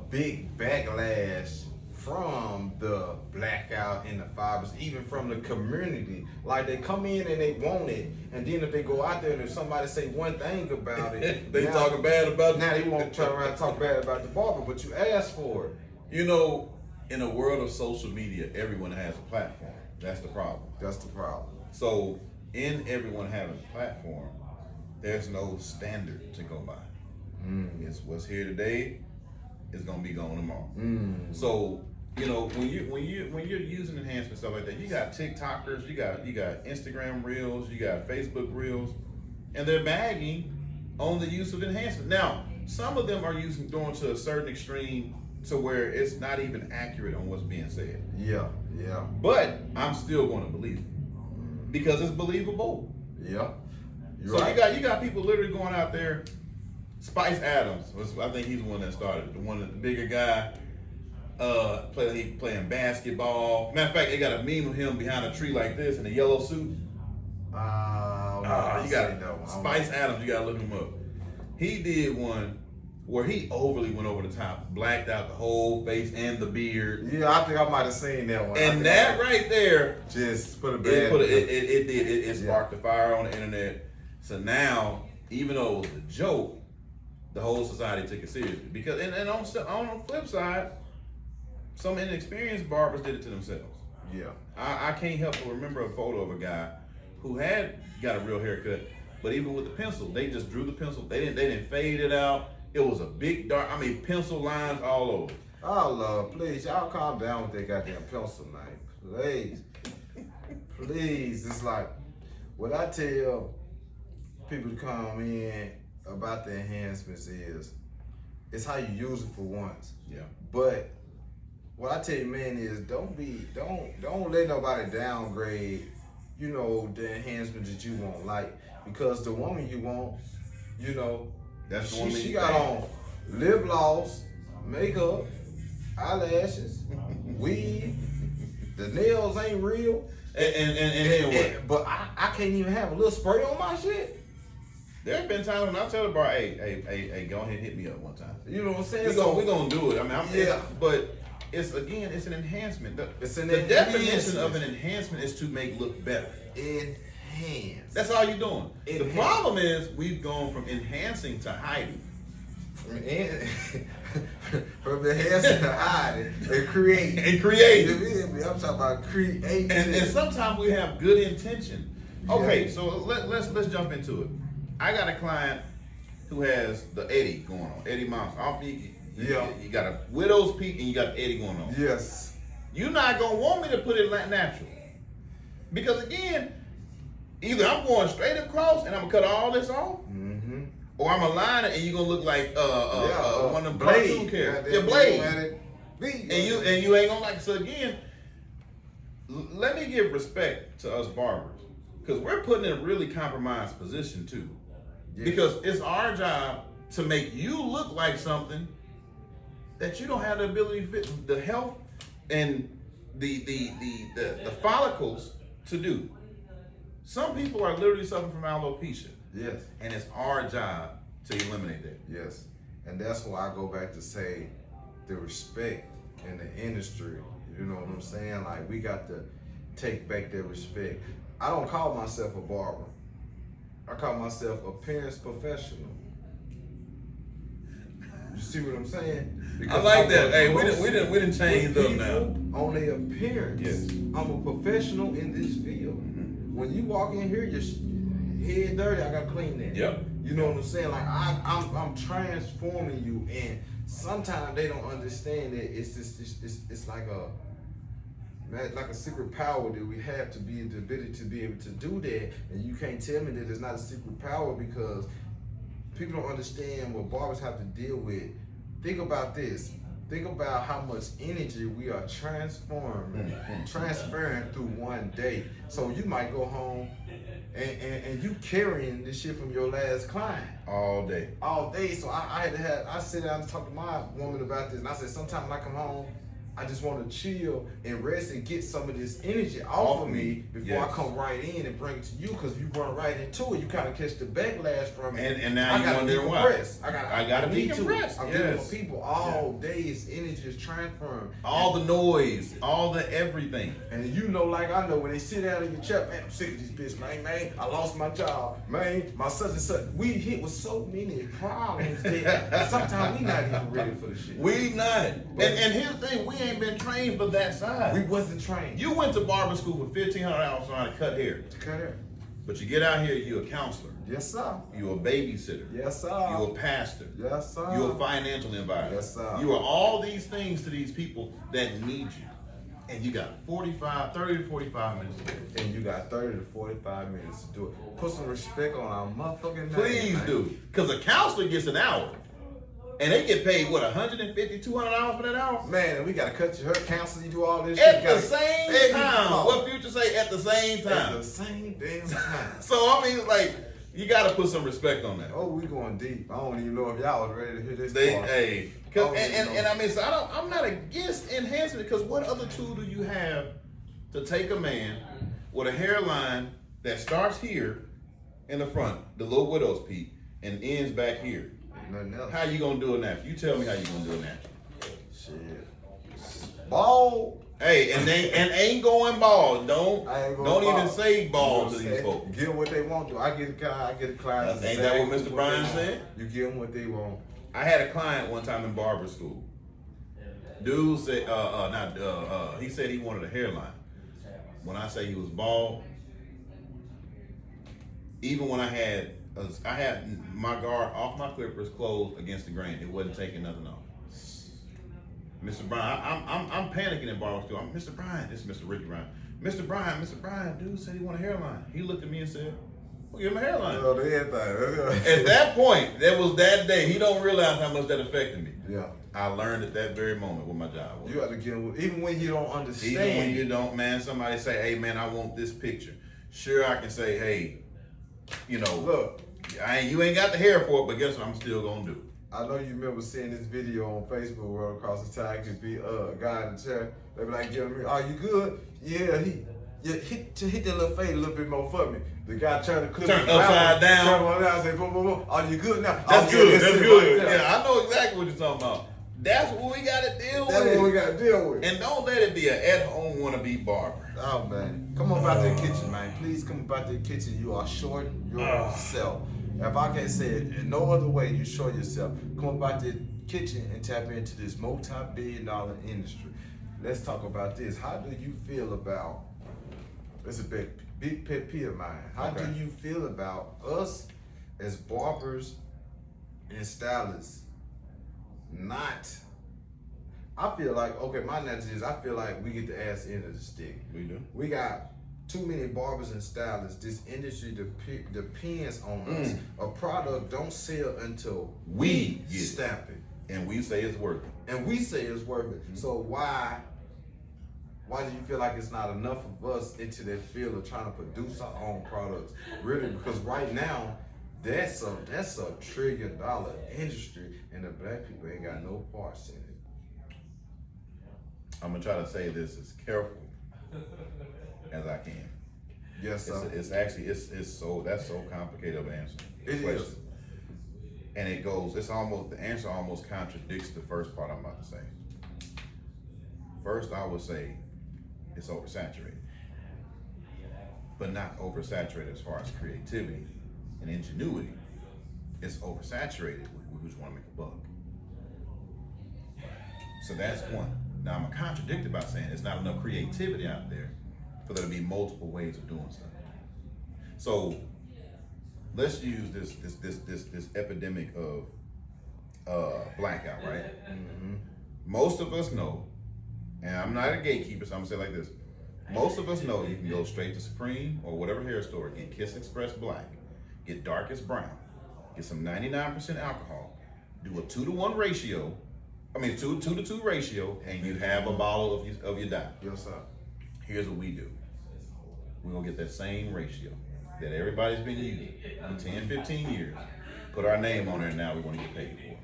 big backlash from the blackout and the fibers, even from the community? Like they come in and they want it, and then if they go out there and if somebody say one thing about it, They now, talking bad about it. Now they want to turn around and talk bad about the barber, but you asked for it. You know, in a world of social media, everyone has a platform. That's the problem. That's the problem. So, in everyone having a platform, there's no standard to go by. It's what's here today is gonna be gone tomorrow. So, you know, when you're using enhancements stuff like that, you got TikTokers, you got Instagram reels, you got Facebook reels, and they're bagging on the use of enhancement. Now, some of them are going to a certain extreme to where it's not even accurate on what's being said. Yeah. But I'm still going to believe it because it's believable. Yeah. So you got people literally going out there. Spice Adams, I think he's the one that started it. The bigger guy, playing basketball. Matter of fact, they got a meme of him behind a tree like this in a yellow suit. You got Spice Adams. You got to look him up. He did one where he overly went over the top, blacked out the whole face and the beard. Yeah, I think I might have seen that one. And that right there just put a it bad. It sparked the fire on the internet. So now, even though it was a joke, the whole society took it seriously. Because and on the flip side, some inexperienced barbers did it to themselves. Yeah. I can't help but remember a photo of a guy who had got a real haircut, but even with the pencil, they just drew the pencil. They didn't fade it out. It was a big dark, pencil lines all over. Oh Lord, please, y'all calm down with that goddamn pencil, man. Please. Please. It's like what I tell people to come in about the enhancements is it's how you use it for once. Yeah. But what I tell you, man, is don't let nobody downgrade, the enhancements that you want. Like, because the woman you want, that's the woman she got on lip gloss, makeup, eyelashes, weave, the nails ain't real. And but I can't even have a little spray on my shit. There's been times when I tell the bar, hey, go ahead and hit me up one time. You know what I'm saying? We're gonna do it. Yeah. But it's an enhancement. The enhancement. definition of an enhancement is to make look better. Enhance. That's all you're doing. The problem is we've gone from enhancing to hiding. From enhancing to hiding and creating. I'm talking about creating. And sometimes we have good intention. Okay, so let's jump into it. I got a client who has the Eddie going on, Eddie Mouse. You got a widow's peak and you got the Eddie going on. Yes. You're not gonna want me to put it natural, because again, either I'm going straight across and I'm gonna cut all this off, or I'm gonna line it and you're gonna look like one of them cartoon characters. Yeah, Blade. And you ain't gonna like it. So again, let me give respect to us barbers, because we're put in a really compromised position too. Yes. Because it's our job to make you look like something that you don't have the ability, the health and the follicles to do. Some people are literally suffering from alopecia. Yes. And it's our job to eliminate that. Yes. And that's why I go back to say the respect in the industry. You know what I'm saying? Like, we got to take back that respect. I don't call myself a barber. I call myself appearance professional. You see what I'm saying? Because I like that. Hey, we didn't change them now. On their appearance. Yes. I'm a professional in this field. When you walk in here, your head dirty, I gotta clean that. Yep. You know what I'm saying? Like, I'm transforming you, and sometimes they don't understand that it's like a secret power that we have to be the ability to be able to do that. And you can't tell me that it's not a secret power, because people don't understand what barbers have to deal with. Think about this. Think about how much energy we are transferring through one day. So you might go home and you carrying this shit from your last client all day. So I sit down and talk to my woman about this, and I said, sometimes when I come home, I just want to chill and rest and get some of this energy off of me before I come right in and bring it to you, because you run right into it. You kind of catch the backlash from it. And now you wonder why. I gotta be compressed. I'm dealing with people all day. It's energy is transferring. All the noise, all the everything. And like I know, when they sit down in your chair, man, I'm sick of this bitch, man. I lost my job, man. My such and such. We hit with so many problems that sometimes we not even ready for the shit. We not. And here's the thing, we ain't been trained for that side. We wasn't trained. You went to barber school for $1,500 trying to cut hair. But you get out here, you're a counselor. Yes, sir. You're a babysitter. Yes, sir. You're a pastor. Yes, sir. You're a financial advisor. Yes, sir. You are all these things to these people that need you. And you got 30 to 45 minutes to do it. And you got 30 to 45 minutes to do it. Put some respect on our motherfucking name. Please do. Because a counselor gets an hour. And they get paid, what, $150, $200 for that hour? Man, and we got to cut your hair, counsel, you do all this at shit. At the same time. What Future say? At the same time. At the same damn time. So, I mean, like, you got to put some respect on that. Oh, we going deep. I don't even know if y'all was ready to hear this part. Hey. And I mean, so I'm not against enhancement, because what other tool do you have to take a man with a hairline that starts here in the front, the little widow's peak, and ends back here? Nothing else. How you gonna do it natural? You tell me how you gonna do it natural. Shit. Bald Hey, and ain't going bald. Don't even say bald to these folks. Get what they want to. I get a client. Ain't that what Mr. Bryan said? You give them what they want. I had a client one time in barber school. Dude said, he said he wanted a hairline. When I say he was bald, even when I had my guard off my clippers closed against the grain, it wasn't taking nothing off. Mr. Bryan, I'm panicking in barber school. Mr. Bryan, this is Mr. Ricky Bryan. Mr. Bryan, dude said he want a hairline. He looked at me and said, well, give him a hairline. At that point, that was that day. He don't realize how much that affected me. Yeah. I learned at that very moment what my job was. You have to give him, even when you don't understand. Even when you don't, man, somebody say, hey, man, I want this picture. Sure, I can say, hey, look, you ain't got the hair for it, but guess what I'm still going to do. I know you remember seeing this video on Facebook where across the time could be a guy in the chair. They be like, are you good? Yeah, hit that little fade a little bit more for me. The guy turned the clip upside down. Turn one down and say, boom, boom, boom. Are you good now? That's good. That's good. Right, yeah, I know exactly what you're talking about. That's what we got to deal with. That's what we got to deal with. And don't let it be an at-home wannabe barber. Oh, man. Come on about that kitchen, man. Please come about that kitchen. You are short yourself. If I can't say it in no other way, you short yourself. Come about the kitchen and tap into this multi-billion-dollar industry. Let's talk about this. How do you feel about, it's a big pet peeve of mine. How do you feel about us as barbers and stylists I feel like, my analogy is I feel like we get the ass end of the stick. We do. We got too many barbers and stylists. This industry depends on us. A product don't sell until we stamp it. And we say it's worth it. Mm-hmm. So why do you feel like it's not enough of us into that field of trying to produce our own products? Really, because right now, that's a $1 trillion industry, and the black people ain't got no parts in it. I'm gonna try to say this as careful as I can. Yes, sir. It's so complicated of an answer. It is. And the answer almost contradicts the first part I'm about to say. First, I would say it's oversaturated, but not oversaturated as far as creativity and ingenuity. It's oversaturated. We just want to make a buck. So that's one. Now I'm contradicted by saying there's not enough creativity out there for there to be multiple ways of doing stuff. So let's use this epidemic of blackout, right? Mm-hmm. Most of us know, and I'm not a gatekeeper, so I'm gonna say it like this. Most of us know you can go straight to Supreme or whatever hair store, get Kiss Express Black, get Darkest Brown, get some 99% alcohol, do a 2-to-1 ratio, 2-to-2 ratio, and you have a bottle of your dye. Yes, sir. Here's what we do. We're gonna get that same ratio that everybody's been using for 10, 15 years, put our name on there, and now we want to get paid for it.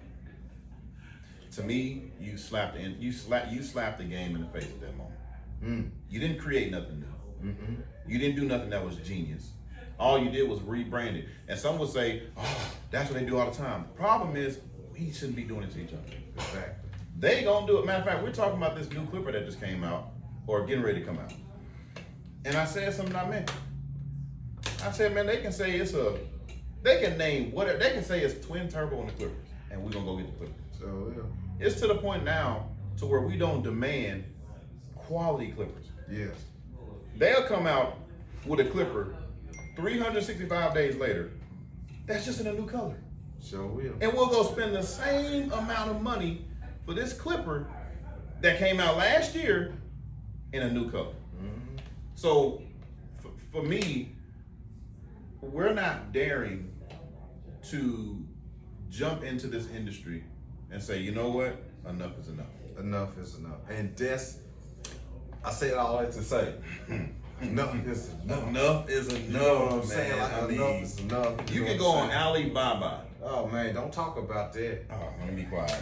To me, you slapped the game in the face at that moment. You didn't create nothing new. Mm-hmm. You didn't do nothing that was genius. All you did was rebrand it. And some would say, oh, that's what they do all the time. The problem is, we shouldn't be doing it to each other. Exactly. They gonna do it. Matter of fact, we're talking about this new clipper that just came out, or getting ready to come out. And I said something I meant. I said, man, they can say they can name whatever, they can say it's twin turbo on the clippers, and we're gonna go get the clippers. So, yeah. It's to the point now to where we don't demand quality clippers. Yes. They'll come out with a clipper 365 days later, that's just in a new color. Sure will. And we'll go spend the same amount of money for this clipper that came out last year in a new color. Mm-hmm. So for me, we're not daring to jump into this industry and say, you know what, enough is enough. Enough is enough. And I say it all that to say, enough is enough. Enough is enough, you know what I'm man. saying? Like, enough is enough. You can go on Alibaba. Oh man, don't talk about that. Oh, let me be quiet.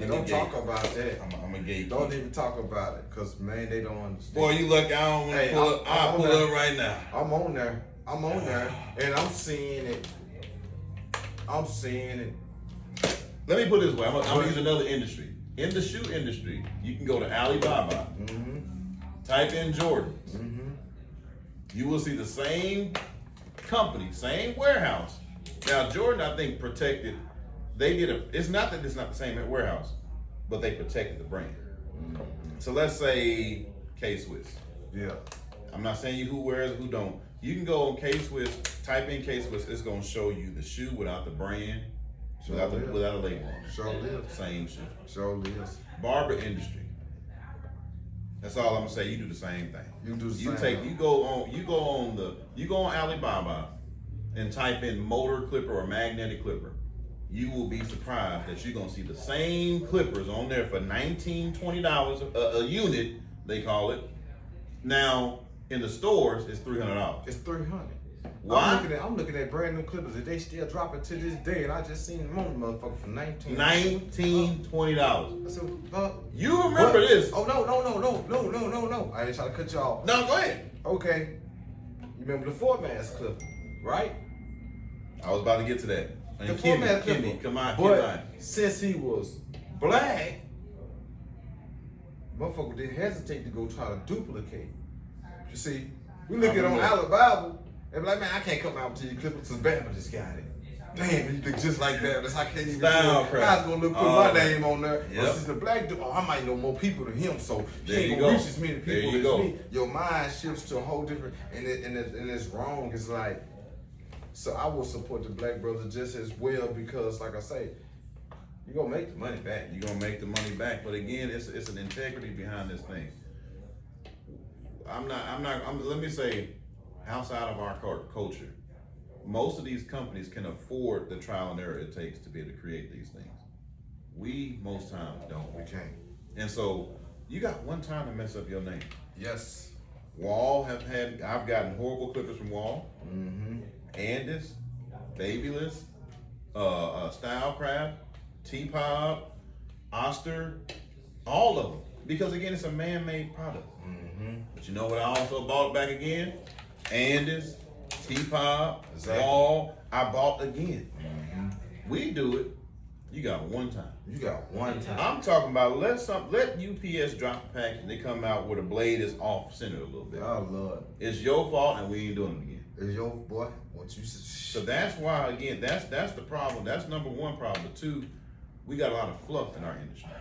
Don't talk about that. I'm a gay. Don't even talk about it, cause man, they don't understand. Boy, you lucky I don't want to pull up. I'll pull up right now. I'm on there, and I'm seeing it. Let me put it this way. I'm gonna use another industry. In the shoe industry, you can go to Alibaba. Mm-hmm. type in Jordan. You will see the same company, same warehouse. Now Jordan, I think, protected. They did it's not that it's not the same warehouse, but they protected the brand. So let's say K-Swiss. Yeah. I'm not saying you who wears, who don't. You can go on K-Swiss, type in K-Swiss, it's gonna show you the shoe without the brand, without a label on it. Sure is. Same shoe. Sure is. Barber industry. That's all I'm gonna say. You do the same thing. You do the same. You go on Alibaba and type in motor clipper or magnetic clipper. You will be surprised that you're gonna see the same clippers on there for $19, $20 a unit, they call it. Now in the stores, it's $300. It's $300. Why? I'm looking at brand new clippers that they still dropping to this day, and I just seen them on the motherfucker for $19, $20. So, You remember this? Oh no! I ain't trying to cut you off. No, go ahead. Okay, you remember the 4-mass clipper, right? I was about to get to that. And The 4-mass clipper. Kimmy, come on, But since he was black, motherfucker didn't hesitate to go try to duplicate. You see, we look at on Alibaba and be like, man, I can't come out to your clippers because Bama just got it. Damn, you look just like Bama. I can't even do it. I was gonna put my name on there. But since the black dude, I might know more people than him, so he ain't gonna reach as many people as me. Your mind shifts to a whole different, and it's wrong. It's like, so I will support the black brothers just as well because, like I say, you're gonna make the money back. You're gonna make the money back, but again, it's an integrity behind this thing. Let me say, outside of our culture, most of these companies can afford the trial and error it takes to be able to create these things. We most times don't. We can't. And so you got one time to mess up your name. Yes. I've gotten horrible clippers from Wall. Andis, Babyless, Stylecraft, T-Pop, Oster, all of them. Because again, it's a man-made product. But you know what I also bought back again? Andis, T-Pop, Wall, I bought again. We do it. You got one time. You got one time. I'm talking about let UPS drop the package and they come out where the blade is off center a little bit. Oh Lord. It's your fault and we ain't doing it again. It's your boy. What you So that's why again that's the problem. That's number one problem. But two, we got a lot of fluff in our industry.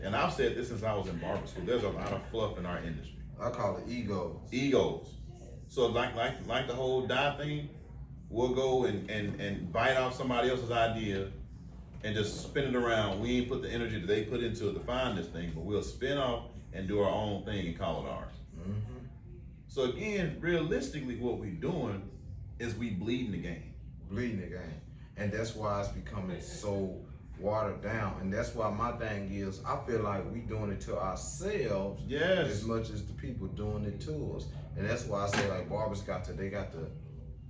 And I've said this since I was in barber school. There's a lot of fluff in our industry. I call it egos. Egos. So like the whole dye thing, we'll go and bite off somebody else's idea and just spin it around. We ain't put the energy that they put into it to find this thing, but we'll spin off and do our own thing and call it ours. So again, realistically, what we're doing is we bleeding the game. Bleeding the game. And that's why it's becoming so watered down. And that's why my thing is, I feel like we doing it to ourselves as much as the people doing it to us. And that's why I say like barbers got to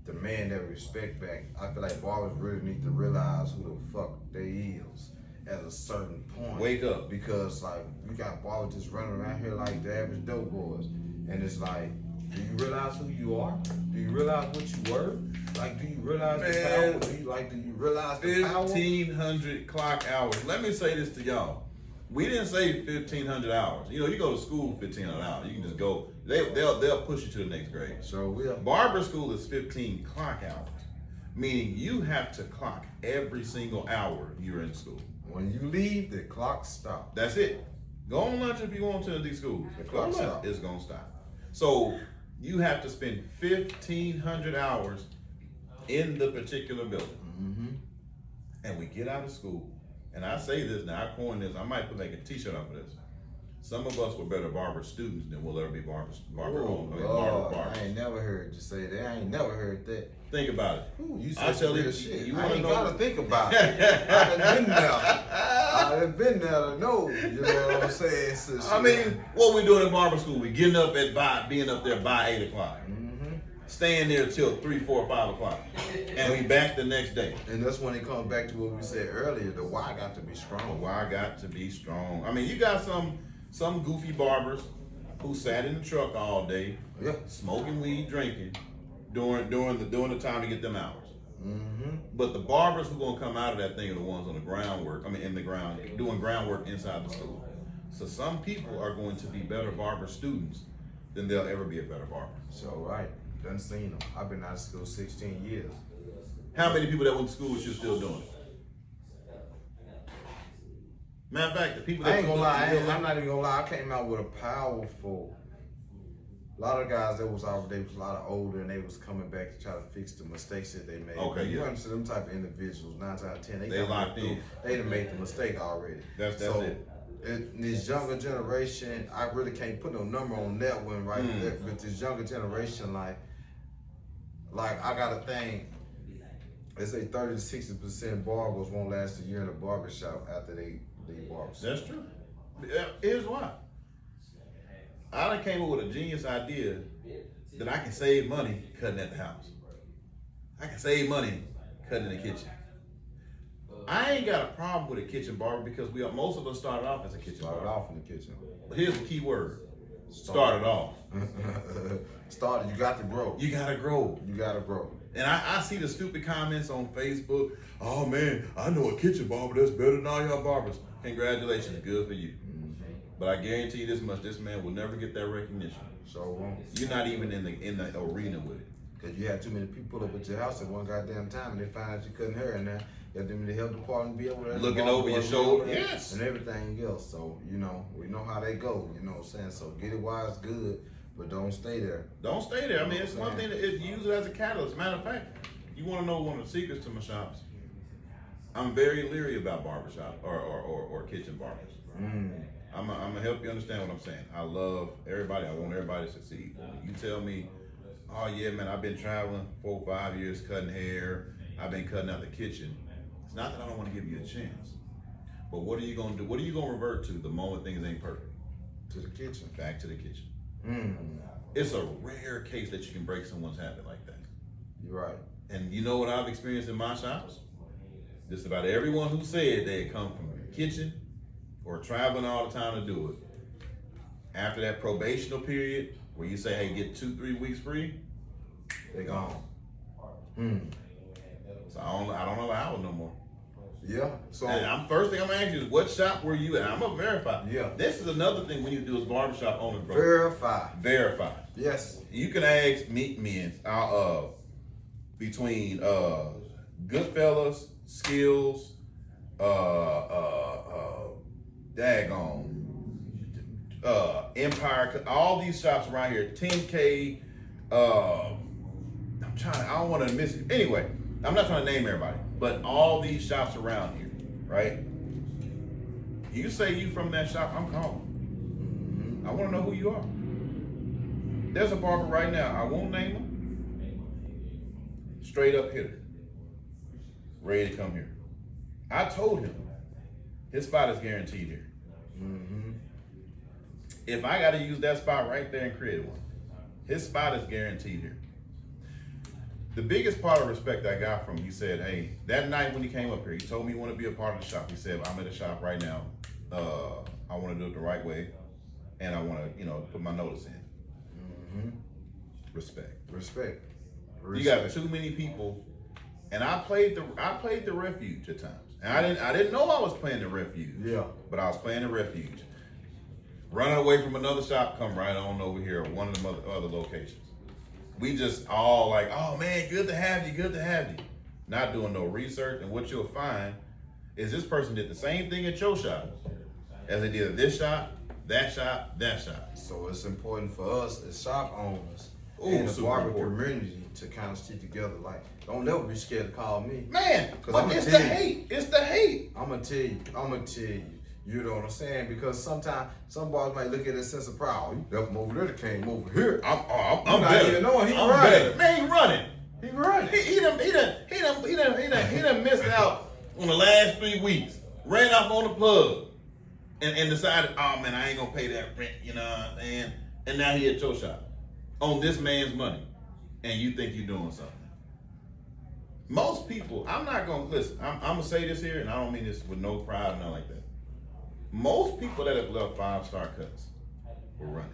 demand that respect back. I feel like barbers really need to realize who the fuck they is at a certain point. Wake up. Because like we got barbers just running around here like the average dope boys. And it's like, do you realize who you are? Do you realize what you were? Like, do you realize the power? Do you realize the power? 1,500 clock hours. Let me say this to y'all. We didn't say 1,500 hours. You know, you go to school 1,500 hours. You can just go. They'll push you to the next grade. So will. Barber school is 15 clock hours, meaning you have to clock every single hour you're in school. When you leave, the clock stops. That's it. Go on lunch if you want to in these schools. The clock stops. It's gonna stop. So you have to spend 1,500 hours in the particular building. And we get out of school, and I say this now, I coined this, I might make a t-shirt out of this. Some of us were better barber students than we'll ever be barber barbers. I ain't never heard you say that. I ain't never heard that. Think about it. Ooh, you said some real shit. You I wanna ain't know gotta think about it. I done been there to know. You know what I'm saying? So I mean, what we doing in barber school? We getting up being up there by 8 o'clock. Staying there till 3, 4, 5 o'clock. And we back the next day. And that's when it comes back to what we said earlier, the why got to be strong. The why got to be strong. I mean, you got some goofy barbers who sat in the truck all day, smoking weed, drinking, during the time to get them hours. But the barbers who gonna come out of that thing are the ones on the groundwork. I mean, in the ground, doing groundwork inside the school. So some people are going to be better barber students than they'll ever be a better barber. So right, done seen them. I've been out of school 16 years. How many people that went to school with you still doing it? Matter of fact, the people that I ain't gonna lie, still I'm not even gonna lie. I came out with a powerful. A lot of guys that was out, they was a lot older, and they was coming back to try to fix the mistakes that they made. Okay, you yeah. understand them type of individuals, 9 times out of 10, They locked in. They done made the mistake already. That's so, it. This younger generation, I really can't put no number on that one right there. But this younger generation, like I got a thing. They say 30 to 60% barbers won't last a year in a barbershop after they leave barbers. That's true. Here's why. I done came up with a genius idea that I can save money cutting at the house. I can save money cutting in the kitchen. I ain't got a problem with a kitchen barber because most of us started off as a kitchen Started barber. off in the kitchen. But here's the key word. Started off. Started. You got to grow. You gotta grow. You gotta grow. And I see the stupid comments on Facebook. Oh man, I know a kitchen barber that's better than all y'all barbers. Congratulations, good for you. But I guarantee you this much: this man will never get that recognition. So wrong. You're not even in the arena with it. Because you had too many people pull up at your house at one goddamn time and they find out you couldn't hair in there. You got them in the health department be over there. Looking the over your boys be shoulder, over there, yes. And everything else. So, we know how they go, you know what I'm saying? So get it while it's good, but don't stay there. Don't stay there. I mean, it's one thing that use it as a catalyst. Matter of fact, you want to know one of the secrets to my shops? I'm very leery about barbershop or kitchen barbers. I'm gonna help you understand what I'm saying. I love everybody. I want everybody to succeed. You tell me, oh yeah, man, I've been traveling 4 or 5 years cutting hair. I've been cutting out the kitchen. It's not that I don't want to give you a chance, but what are you gonna do? What are you gonna revert to the moment things ain't perfect? To the kitchen. Back to the kitchen. It's a rare case that you can break someone's habit like that. You're right. And you know what I've experienced in my shops? Just about everyone who said they had come from the kitchen or traveling all the time to do it. After that probational period, where you say, hey, get 2-3 weeks free, they gone. So I don't allow it no more. Yeah. So And first thing I'm gonna ask you is, what shop were you at? I'm gonna verify. Yeah. This is another thing we need to do as barbershop owners, bro. verify. Verify. Yes. You can ask me between Goodfellas, Skills, daggone, Empire, all these shops around here, 10K, I don't want to miss it. Anyway, I'm not trying to name everybody, but all these shops around here, right? You say you from that shop, I'm calling. I want to know who you are. There's a barber right now, I won't name him, straight up hitter, ready to come here. I told him his spot is guaranteed here. If I got to use that spot right there and create one, his spot is guaranteed here. The biggest part of respect I got from him, he said, hey, that night when he came up here, he told me he wanted to be a part of the shop. He said, I'm at the shop right now. I want to do it the right way, and I want to, put my notice in. Respect. You got too many people, and I played the refuge at times. And I didn't know I was playing the refuge. Yeah. But I was playing the refuge. Running away from another shop, come right on over here, or one of the other locations. We just all like, oh man, good to have you. Not doing no research, and what you'll find is this person did the same thing at your shop as they did at this shop, that shop, that shop. So it's important for us as shop owners Ooh, and the super barber important. community to kind of stick together. Like, don't never be scared to call me. Man, 'Cause but I'ma it's tell the you. hate. It's the hate. I'm gonna tell you. You know what I'm saying? Because sometimes some barbers might look at it as a sense of pride. Oh, you left him over there, that came over here. I'm not better. even knowing he I'm running. better. Man, he running. He right. He done missed out on the last 3 weeks. Ran off on the plug and decided, oh man, I ain't gonna pay that rent, you know what I'm saying? And now he at your shop on this man's money, and you think you're doing something. Most people, I'm not gonna listen. I'm gonna say this here, and I don't mean this with no pride or nothing like that. Most people that have left 5-star Cutz were running.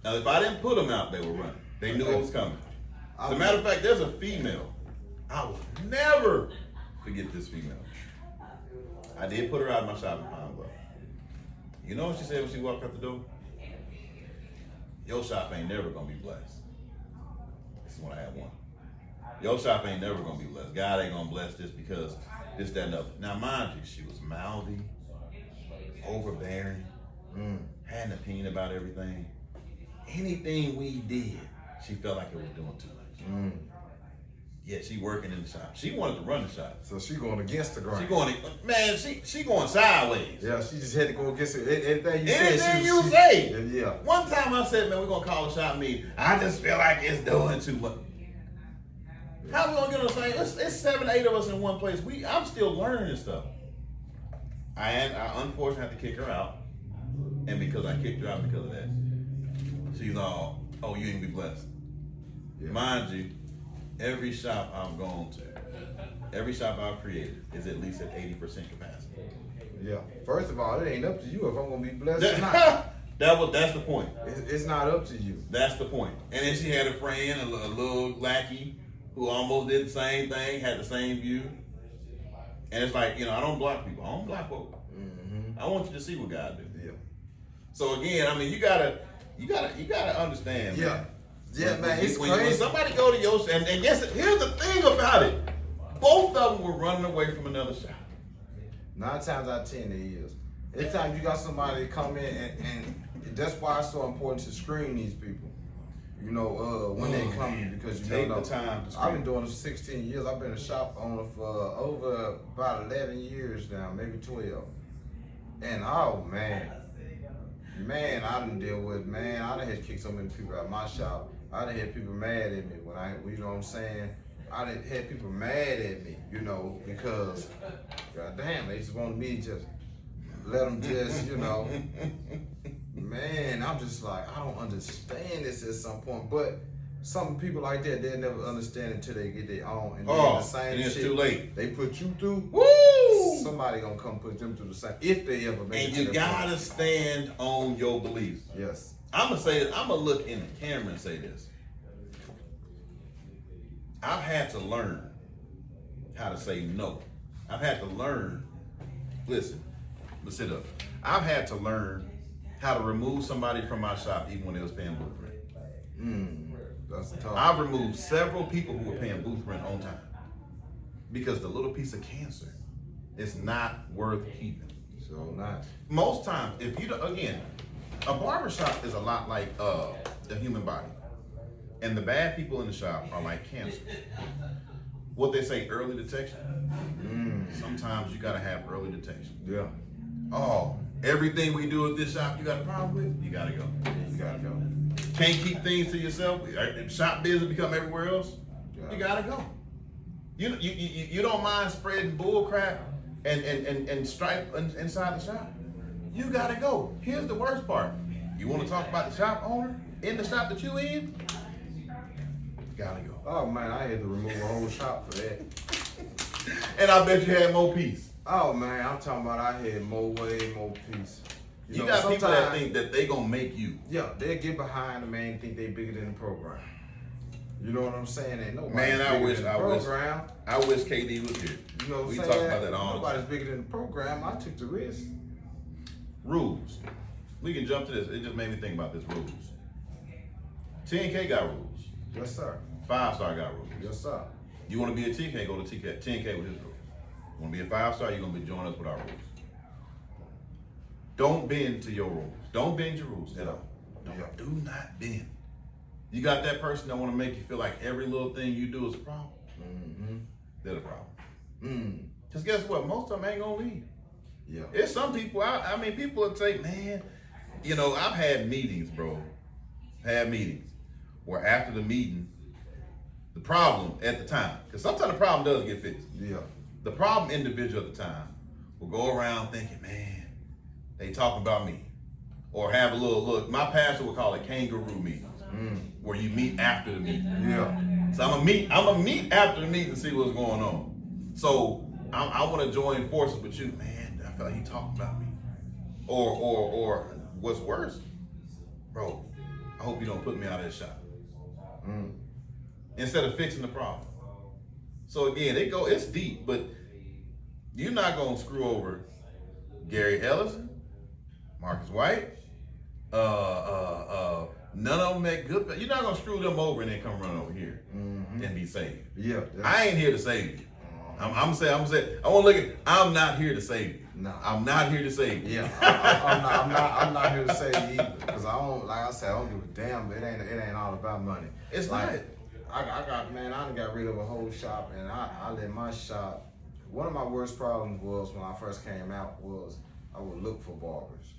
Now, if I didn't put them out, they were running. They knew it was coming. As a matter of fact, there's a female. I will never forget this female. I did put her out of my shop in Pine Bluff. You know what she said when she walked out the door? Your shop ain't never gonna be blessed. This is when I had one. Your shop ain't never gonna be blessed. God ain't gonna bless this because this, that, and other. Now, mind you, she was mouthy, overbearing, had an opinion about everything. Anything we did, she felt like it was doing too much. Yeah, she working in the shop. She wanted to run the shop. So she going against the grain. She going sideways. Yeah, she just had to go against it. Anything you say. Yeah. One time I said, man, we're gonna call a shop meeting. I just feel like it's doing too much. How we gonna get on the same? It's 7, 8 of us in one place. I'm still learning this stuff. I unfortunately had to kick her out, and because I kicked her out because of that, she's all, oh, you ain't be blessed. Yeah. Mind you, every shop I've gone to, every shop I've created is at least at 80% capacity. Yeah. First of all, it ain't up to you if I'm gonna be blessed or not. That's the point. It's not up to you. That's the point. And then she had a friend, a little lackey, who almost did the same thing, had the same view. And it's like, I don't block people. I don't block folk. I want you to see what God do. Yeah. So again, I mean, you gotta understand. Yeah. Man. Yeah, man, it's crazy. When somebody go to your and yes, here's the thing about it. Both of them were running away from another shop. 9 times out of 10 it is. Anytime you got somebody come in and that's why it's so important to screen these people. When they come, because you take know the time to screen. I've been doing this 16 years. I've been a shop owner for over about 11 years now, maybe 12. And oh man, I done deal with, I done had to kick so many people out of my shop. I done had people mad at me when you know what I'm saying? I done had people mad at me, because goddamn, they just wanted me to just let them just, man, I'm just like, I don't understand this at some point. But some people like that, they'll never understand until they get their own. And then the same and it's shit too late. they put you through. Woo! Somebody gonna come put them through the same, if they ever make And it. you gotta stand on your beliefs. Yes. I'm gonna say this. I'm gonna look in the camera and say this. I've had to learn how to say no. I've had to learn. Listen, let's sit up. I've had to learn how to remove somebody from my shop even when they was paying booth rent. That's tough. I've removed several people who were paying booth rent on time because the little piece of cancer is not worth keeping. So nice. Most times, if you again, a barbershop is a lot like the human body, and the bad people in the shop are like cancer. What they say, early detection. Sometimes you gotta have early detection. Yeah. Oh, everything we do at this shop, you got a problem with? You gotta go. You gotta go. Can't keep things to yourself. If shop business become everywhere else, you gotta go. You don't mind spreading bull crap and stripe inside the shop. You gotta go. Here's the worst part. You want to talk about the shop owner in the shop that you in? Gotta go. Oh man, I had to remove a whole shop for that. And I bet you had more peace. Oh man, I'm talking about I had way more peace. You got people that think that they gonna make you. Yeah, they get behind the man, think they bigger than the program. You know what I'm saying? Ain't nobody Man, I wish KD was here. You know what I'm we saying? talk about that all the Nobody's time. bigger than the program. I took the risk. Rules. We can jump to this. It just made me think about this rules. 10K got rules. Yes, sir. 5-star got rules. Yes, sir. You want to be a 10K, go to 10K with his rules. You want to be a 5-star, you're going to be joining us with our rules. Don't bend to your rules. Don't bend your rules at all. Do not bend. You got that person that want to make you feel like every little thing you do is a problem. They're the problem. Because guess what? Most of them ain't going to leave. Yeah. There's some people, I mean, people would say, man, I've had meetings, bro. Had meetings where after the meeting, the problem at the time, because sometimes the problem does get fixed. Yeah. The problem individual at the time will go around thinking, man, they talking about me. Or have a little look. My pastor would call it kangaroo meetings, where you meet after the meeting. Yeah. So I'm gonna meet after the meeting to see what's going on. So I want to join forces with you, man. I feel like he talking about me. Or what's worse, bro, I hope you don't put me out of this shop. Instead of fixing the problem. So again, it's deep, but you're not gonna screw over Gary Ellison, Marcus White. None of them at good. You're not gonna screw them over and then come run over here and be saved. Yeah. I ain't here to save you. I'm saying. I want to look at. I'm not here to save you. No, I'm not here to save you. Yeah, I'm not here to save you either. Cause I don't, like I said, I don't give a damn. It ain't all about money. It's like, not. I done got rid of a whole shop, and I let my shop. One of my worst problems was when I first came out was I would look for barbers.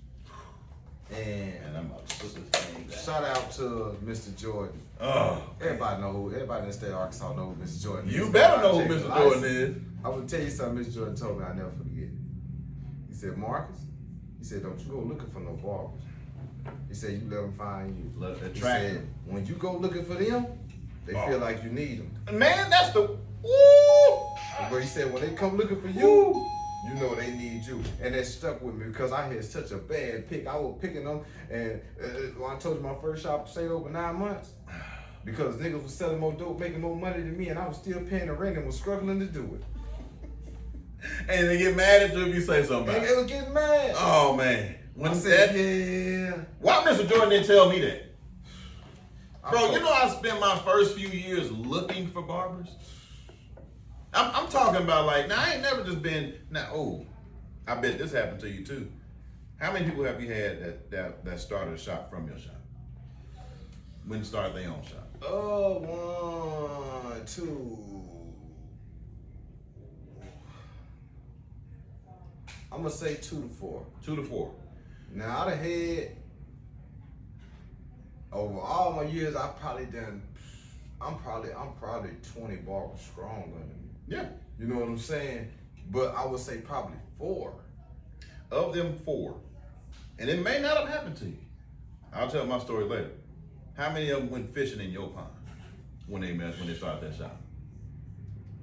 And I'm about to put this thing down. shout out to Mr. Jordan. Oh, Everybody in the state of Arkansas know who Mr. Jordan is. you better know who Mr. Jordan is. I will tell you something Mr. Jordan told me I never forget. He said, Marcus, he said, don't you go looking for no barbers. He said, you let them find you. Let He attract said, them. when you go looking for them, they feel like you need them. Man, that's the woo. But he said, when they come looking for you, you know they need you. And that stuck with me because I had such a bad pick. I was picking them, and when I told you my first shop stayed open 9 months, because niggas was selling more dope, making more money than me, and I was still paying the rent and was struggling to do it. And they get mad at you if you say something And about they it. was getting mad. Oh man. I said, yeah. Why Mr. Jordan didn't tell me that? Bro, I'm you know I spent my first few years looking for barbers? I'm talking about like, now I ain't never just been, I bet this happened to you too. How many people have you had that started a shop from your shop? When started their own shop? 1, 2. I'm gonna say 2 to 4. 2 to 4. Now I done had over all my years, I'm probably 20 barbers strong under me. Yeah. You know what I'm saying? But I would say probably 4. Of them 4, and it may not have happened to you. I'll tell my story later. How many of them went fishing in your pond when they started that shop?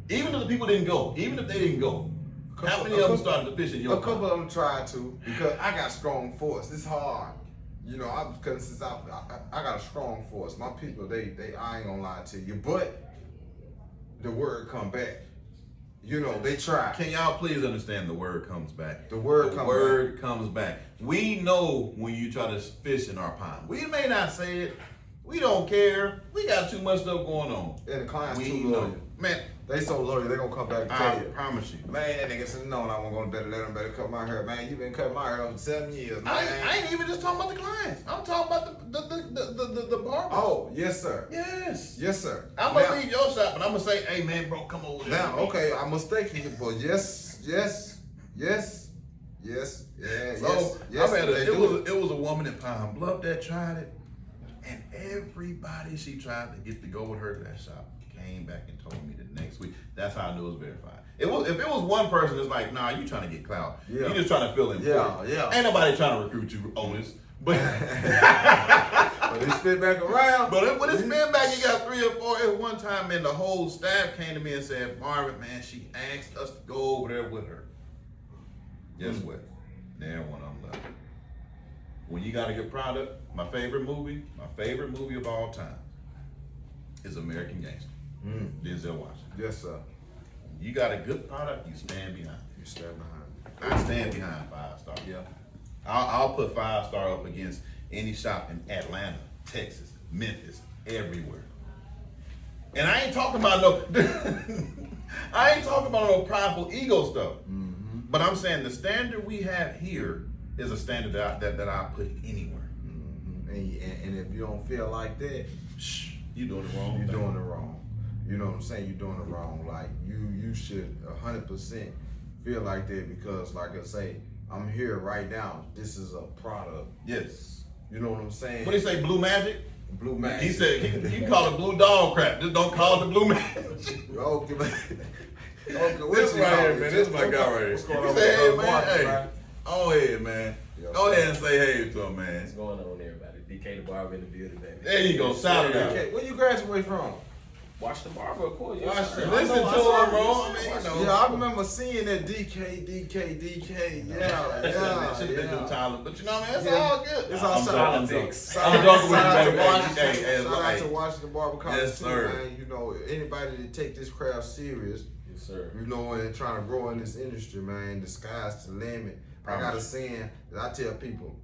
Even if the people didn't go, even if they didn't go, how many of them started to fish in your pond? A couple of them tried to because I got strong force. It's hard. You know, I got a strong force. My people, I ain't gonna lie to you, but the word come back. You know, they try. Can y'all please understand the word comes back? The word comes back. We know when you try to fish in our pond. We may not say it. We don't care. We got too much stuff going on. And the clients We too know. loyal. Man, They so loyal, they gonna come back and I tell you. promise you. Man, that nigga said, no, I won't go to bed, let him better cut my hair. Man, you been cutting my hair over 7 years, man. I ain't even just talking about the clients. I'm talking about the barbers. Oh, yes, sir. Yes. Yes, sir. I'm gonna leave your shop and I'm gonna say, hey man, bro, come over there. Now, okay, I'm mistaken, but yes. So it was a woman in Pine Bluff that tried it, and everybody she tried to get to go with her to that shop came back and told me the next week. That's how I knew it was verified. If it was one person that's like, nah, you trying to get clout. Yeah. You just trying to fill in. Yeah. Ain't nobody trying to recruit you on this. But But it spit back around. But when it spin back, you got 3 or 4. At one time, man, the whole staff came to me and said, Marvin, man, she asked us to go over there with her. Guess what? There one of them left. When you got a good product, my favorite movie of all time is American Gangster. Denzel Washington. Yes, sir. You got a good product, you stand behind it. You stand behind I stand behind 5-star. it. Yeah. I'll put 5-star up against any shop in Atlanta, Texas, Memphis, everywhere. And I ain't talking about no prideful ego stuff. But I'm saying the standard we have here is a standard that I put anywhere. And if you don't feel like that, You doing it wrong. you're doing it wrong. You know what I'm saying? You're doing it wrong. Like you should 100% feel like that because, like I say, I'm here right now. This is a product. Yes. You know what I'm saying? What do you say, Blue Magic? Blue Magic. He said you call it Blue Dog crap. Just don't call it the Blue Magic. Okay, man. Okay, This right here, man. This is my guy right here. What's going He on said, hey, with man, Marcus, hey. man? Go ahead, man. Yes, Go sir. ahead and say hey to him, man. What's going on, everybody? DK the Barber in the building, baby. There you go. Shout it out. Okay, where you graduate from? Washington Barber, of course. Yes, Watch sir. it. Listen to him, bro. I mean, you know. Yeah, I remember seeing that DK. That should have been through Tyler. But you know what I mean? It's all good. It's all I'm shout politics. I'm joking with out you, to baby. Washington. Hey, Shout out hey. to Washington Barber College Yes, too, sir. man. You know, anybody that take this craft serious, Yes, sir. you know, and trying to grow in this industry, man, the sky's the limit. I got a saying that I tell people,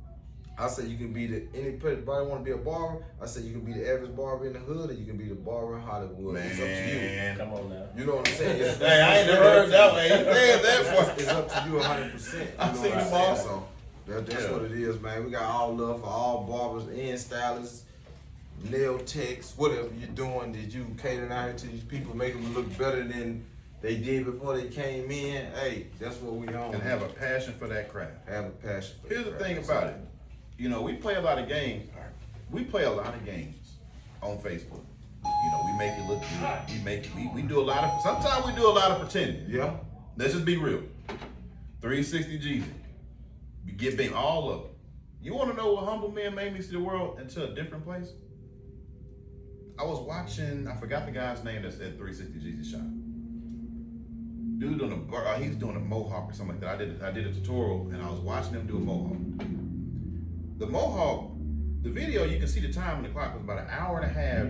I said you can be anybody want to be a barber. I said you can be the average barber in the hood, or you can be the barber in Hollywood. Man. It's up to you. Come on now. You know what I'm saying? Hey, I ain't never heard that way. You said that part. It's up to you 100%. I've You know seen what I'm them all. saying? So that's Yeah. what it is, man. We got all love for all barbers and stylists, nail techs, whatever you're doing. Did you cater out here to these people, make them look better than they did before they came in? Hey, that's what we on. And have a passion for that craft. Have a passion for Here's the craft. thing about it. You know, we play a lot of games. We play a lot of games on Facebook. You know, we make it look good. We do a lot of, sometimes we do a lot of pretending. Yeah. Let's just be real. 360 Jeezy. We get beam, all of them. You want to know what humble men made me see the world into a different place? I was watching, I forgot the guy's name that's at 360 Jeezy shop. Dude he's doing a mohawk or something like that. I did a tutorial and I was watching him do a mohawk. The mohawk, the video, you can see the time on the clock was about an hour and a half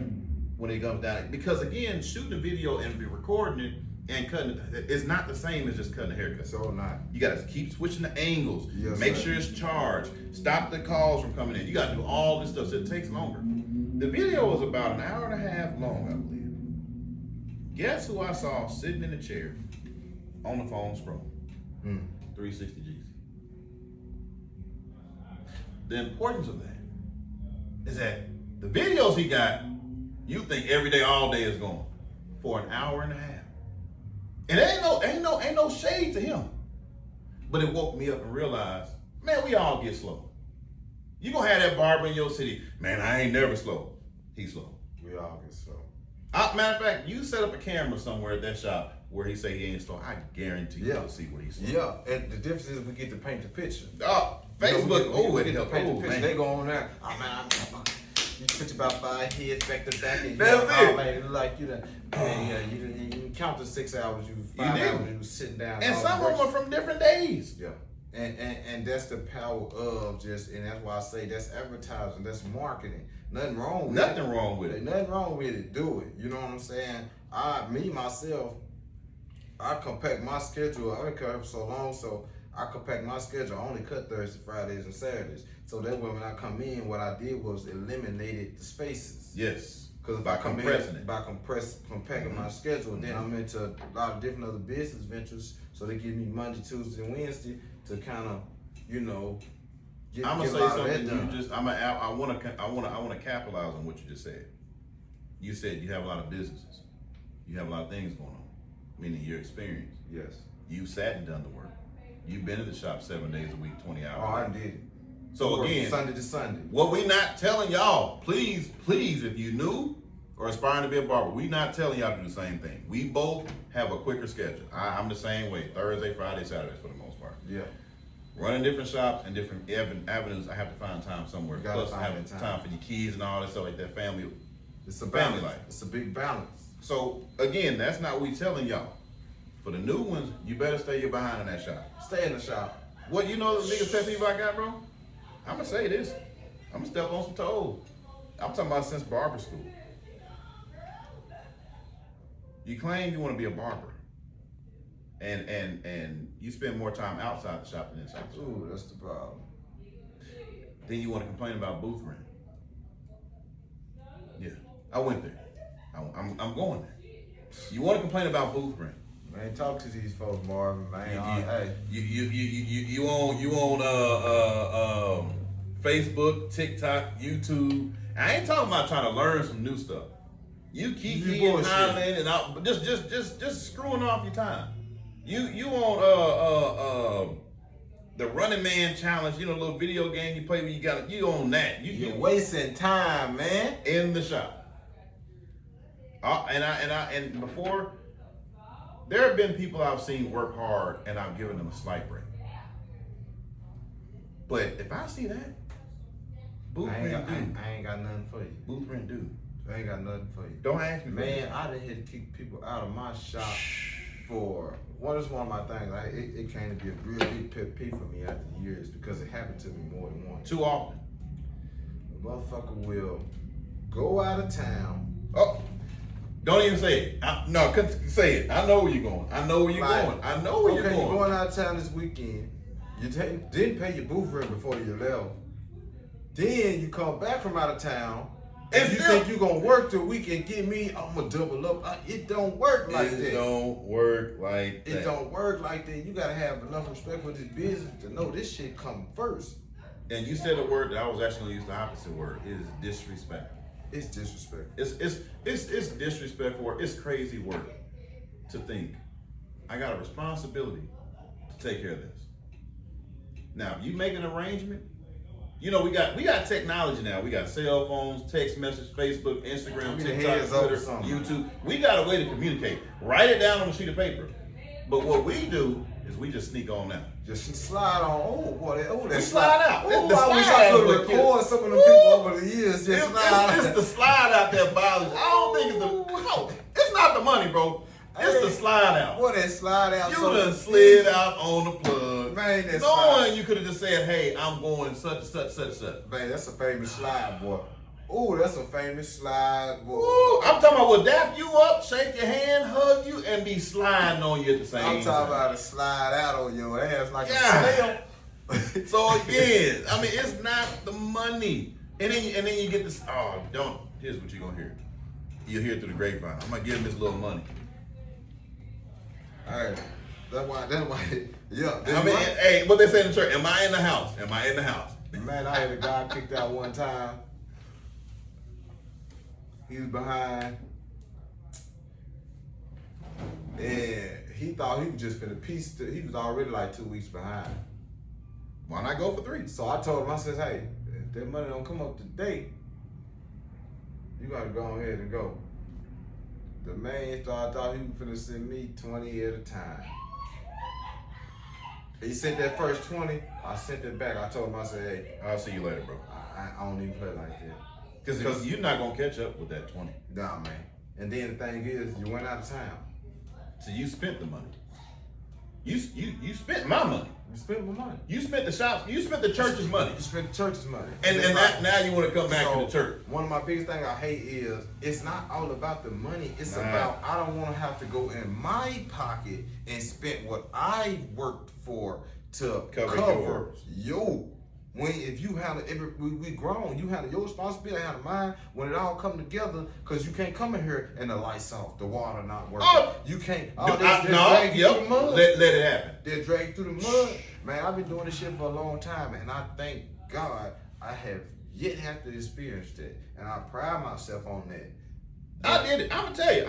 when it comes down. Because again, shooting a video and recording it and cutting it is not the same as just cutting a haircut. So not. You gotta keep switching the angles, Yes, make sir. sure it's charged, stop the calls from coming in. You gotta do all this stuff, so it takes longer. The video was about an hour and a half long, I believe. Guess who I saw sitting in the chair on the phone scrolling? 360 G's. The importance of that is that the videos he got, you think every day, all day is going for an hour and a half. And ain't no shade to him. But it woke me up and realized, man, we all get slow. You gonna have that barber in your city, man, I ain't never slow. He's slow. We all get slow. Matter of fact, you set up a camera somewhere at that shop where he say he ain't slow. I guarantee you'll see what he's slow. Yeah, and the difference is we get to paint the picture. Oh, Facebook, we it get to helped. paint Oh, the picture. man. They go on there. Oh man, you picture about 5 heads back to back, and That's it. Oh, man, it look like you done. Man, you didn't count the 6 hours. 5 did. hours. You was sitting down. And all some of them working. are from different days. Yeah. And that's the power of just, and that's why I say that's advertising, that's marketing. Nothing wrong with it. Nothing wrong with it. Nothing wrong with it. Do it. You know what I'm saying? Myself, I compact my schedule. I've been cutting for so long, so I compact my schedule. I only cut Thursdays, Fridays, and Saturdays. So that way when I come in, what I did was eliminated the spaces. Yes. Because if By I come compressing in, it. by compacting my schedule, and then I'm into a lot of different other business ventures. So they give me Monday, Tuesday, and Wednesday to kind of, you know, get I'm gonna a say lot of that something. done. I want to capitalize on what you just said. You said you have a lot of businesses. You have a lot of things going on, meaning your experience. Yes. You sat and done the work. You've been in the shop 7 days a week, 20 hours. Oh, I did it. So Work again, Sunday to Sunday. what we not telling y'all, please, if you new or aspiring to be a barber, we not telling y'all to do the same thing. We both have a quicker schedule. I'm the same way. Thursday, Friday, Saturdays for the most part. Yeah. Running different shops and different avenues, I have to find time somewhere. Gotta Plus, find having that time. time for your kids and all that stuff like that, family. It's a Family balance. life. It's a big balance. So again, that's not what we telling y'all. For the new ones, you better stay your behind in that shop. Stay in the shop. What you know the biggest pet peeve I got, bro? I'm gonna say this. I'm gonna step on some toes. I'm talking about since barber school. You claim you want to be a barber, and you spend more time outside the shop than inside the shop. Ooh, that's the problem. Then you want to complain about booth rent. Yeah, I went there. I'm going there. You want to complain about booth rent? Man, talk to these folks, Marvin. Man, hey. You on Facebook, TikTok, YouTube. I ain't talking about trying to learn some new stuff. You keep hollering and just screwing off your time. You on the Running Man challenge, you know, little video game you play where you on that. You're wasting time, man. In the shop. And before, there have been people I've seen work hard and I've given them a slight break. But if I see that, booth rent due. I ain't got nothing for you. Booth rent due. I ain't got nothing for you. Don't ask me. Man, I done had to kick people out of my shop for it's one of my things. It came to be a real big pet peeve for me after years because it happened to me more than once. Too often. The motherfucker will go out of town. Oh, don't even say it. No, say it. I know where you're going. I know where you're going. I know where you're going. You're going out of town this weekend. You didn't pay your booth rent before you left. Then you come back from out of town. And And you still- think you gonna work the week and get me? I'm gonna double up. It don't work like It that. don't work like that. It don't work like that. You gotta have enough respect for this business to know this shit come first. And you said a word that I was actually gonna use the opposite word. It is disrespect. It's disrespect. It's disrespectful work. It's crazy work to think I got a responsibility to take care of this. Now, if you make an arrangement, you know we got technology now. We got cell phones, text message, Facebook, Instagram, Give me the TikTok, heads up or Twitter, something. YouTube. We got a way to communicate. Write it down on a sheet of paper. But what we do is we just sneak on out. Just slide on. Oh boy, that We slide out. Oh, The I wish slide I could is what record some of the people over the years. Just slide. It's the slide out there bothers. I don't think it's not the money, bro. It's the slide out. Boy, that slide out. You so done slid out on the plug. Man, that Knowing slide. you could have just said, hey, I'm going such and such, such and such. Man, that's a famous slide, boy. Ooh, that's a famous slide, boy. Ooh, I'm talking about will dap you up, shake your hand, hug you, and be sliding on you at the same I'm talking time. about to slide out on your ass like Yeah. a snail. So again, I mean, it's not the money. And then you get this, here's what you're gonna hear. You'll hear it through the grapevine. I'm gonna give him this little money. All right. That's why, yeah. I mean, hey, what they say in the church, am I in the house? Am I in the house? Man, I had a guy kicked out one time. He was behind. And he thought he was just finna piece. He was already like 2 weeks behind. Why not go for 3? So I told him, I said, hey, if that money don't come up today, you gotta go ahead and go. The man thought he was finna send me 20 at a time. He sent that first 20, I sent it back. I told him, I said, hey, I'll see you later, bro. I don't even play like that. Because you're not gonna catch up with that 20. Nah, man. And then the thing is, you went out of town. So you spent the money. You spent my money. You spent my money. You spent the shop. You spent the church's money. You spent the church's money. And It's that, not- now you want to come back to the church. One of my biggest things I hate is it's not all about the money. It's Nah. about I don't want to have to go in my pocket and spend what I worked for to Cover cover you. When if you handle we grown, you handle your responsibility, I handle mine. When it all come together, because you can't come in here and the lights off, the water not working. Oh, you can't. No, They'll drag you through the mud. let it happen. They'll drag you through the mud. Man, I've been doing this shit for a long time, and I thank God I have yet have to experience that, and I pride myself on that. I did it. I'm gonna tell you.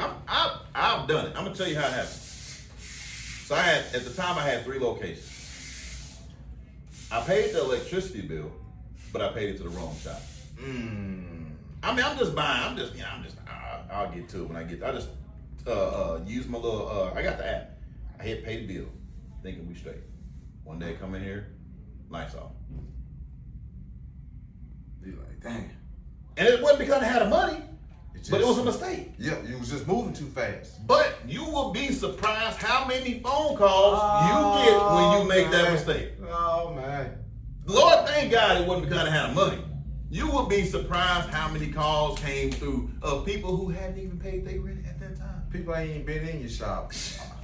I've done it. I'm gonna tell you how it happened. So at the time I had 3 locations. I paid the electricity bill, but I paid it to the wrong shop. I mean, I'm just buying. I'll get to it when I get. I just use my little. I got the app. I hit pay the bill, thinking we straight. One day I come in here, lights off. Be like, dang. And it wasn't because I had the money, It but it was a mistake. Yeah, you was just moving too fast. But you will be surprised how many phone calls you get when you make that man. mistake. Oh man. Lord, thank God it wasn't because I had the money. You will be surprised how many calls came through of people who hadn't even paid their rent at that time. People ain't even been in your shop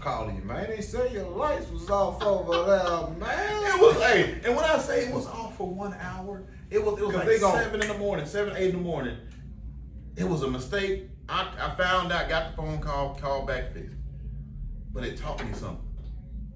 calling you, man. They say your lights was off over there, man. It was, hey, and when I say it was off for 1 hour, it was like they gon- 7 in the morning, 7, 8 in the morning. It was a mistake. I found out, got the phone call, called back, fixed it. But it taught me something.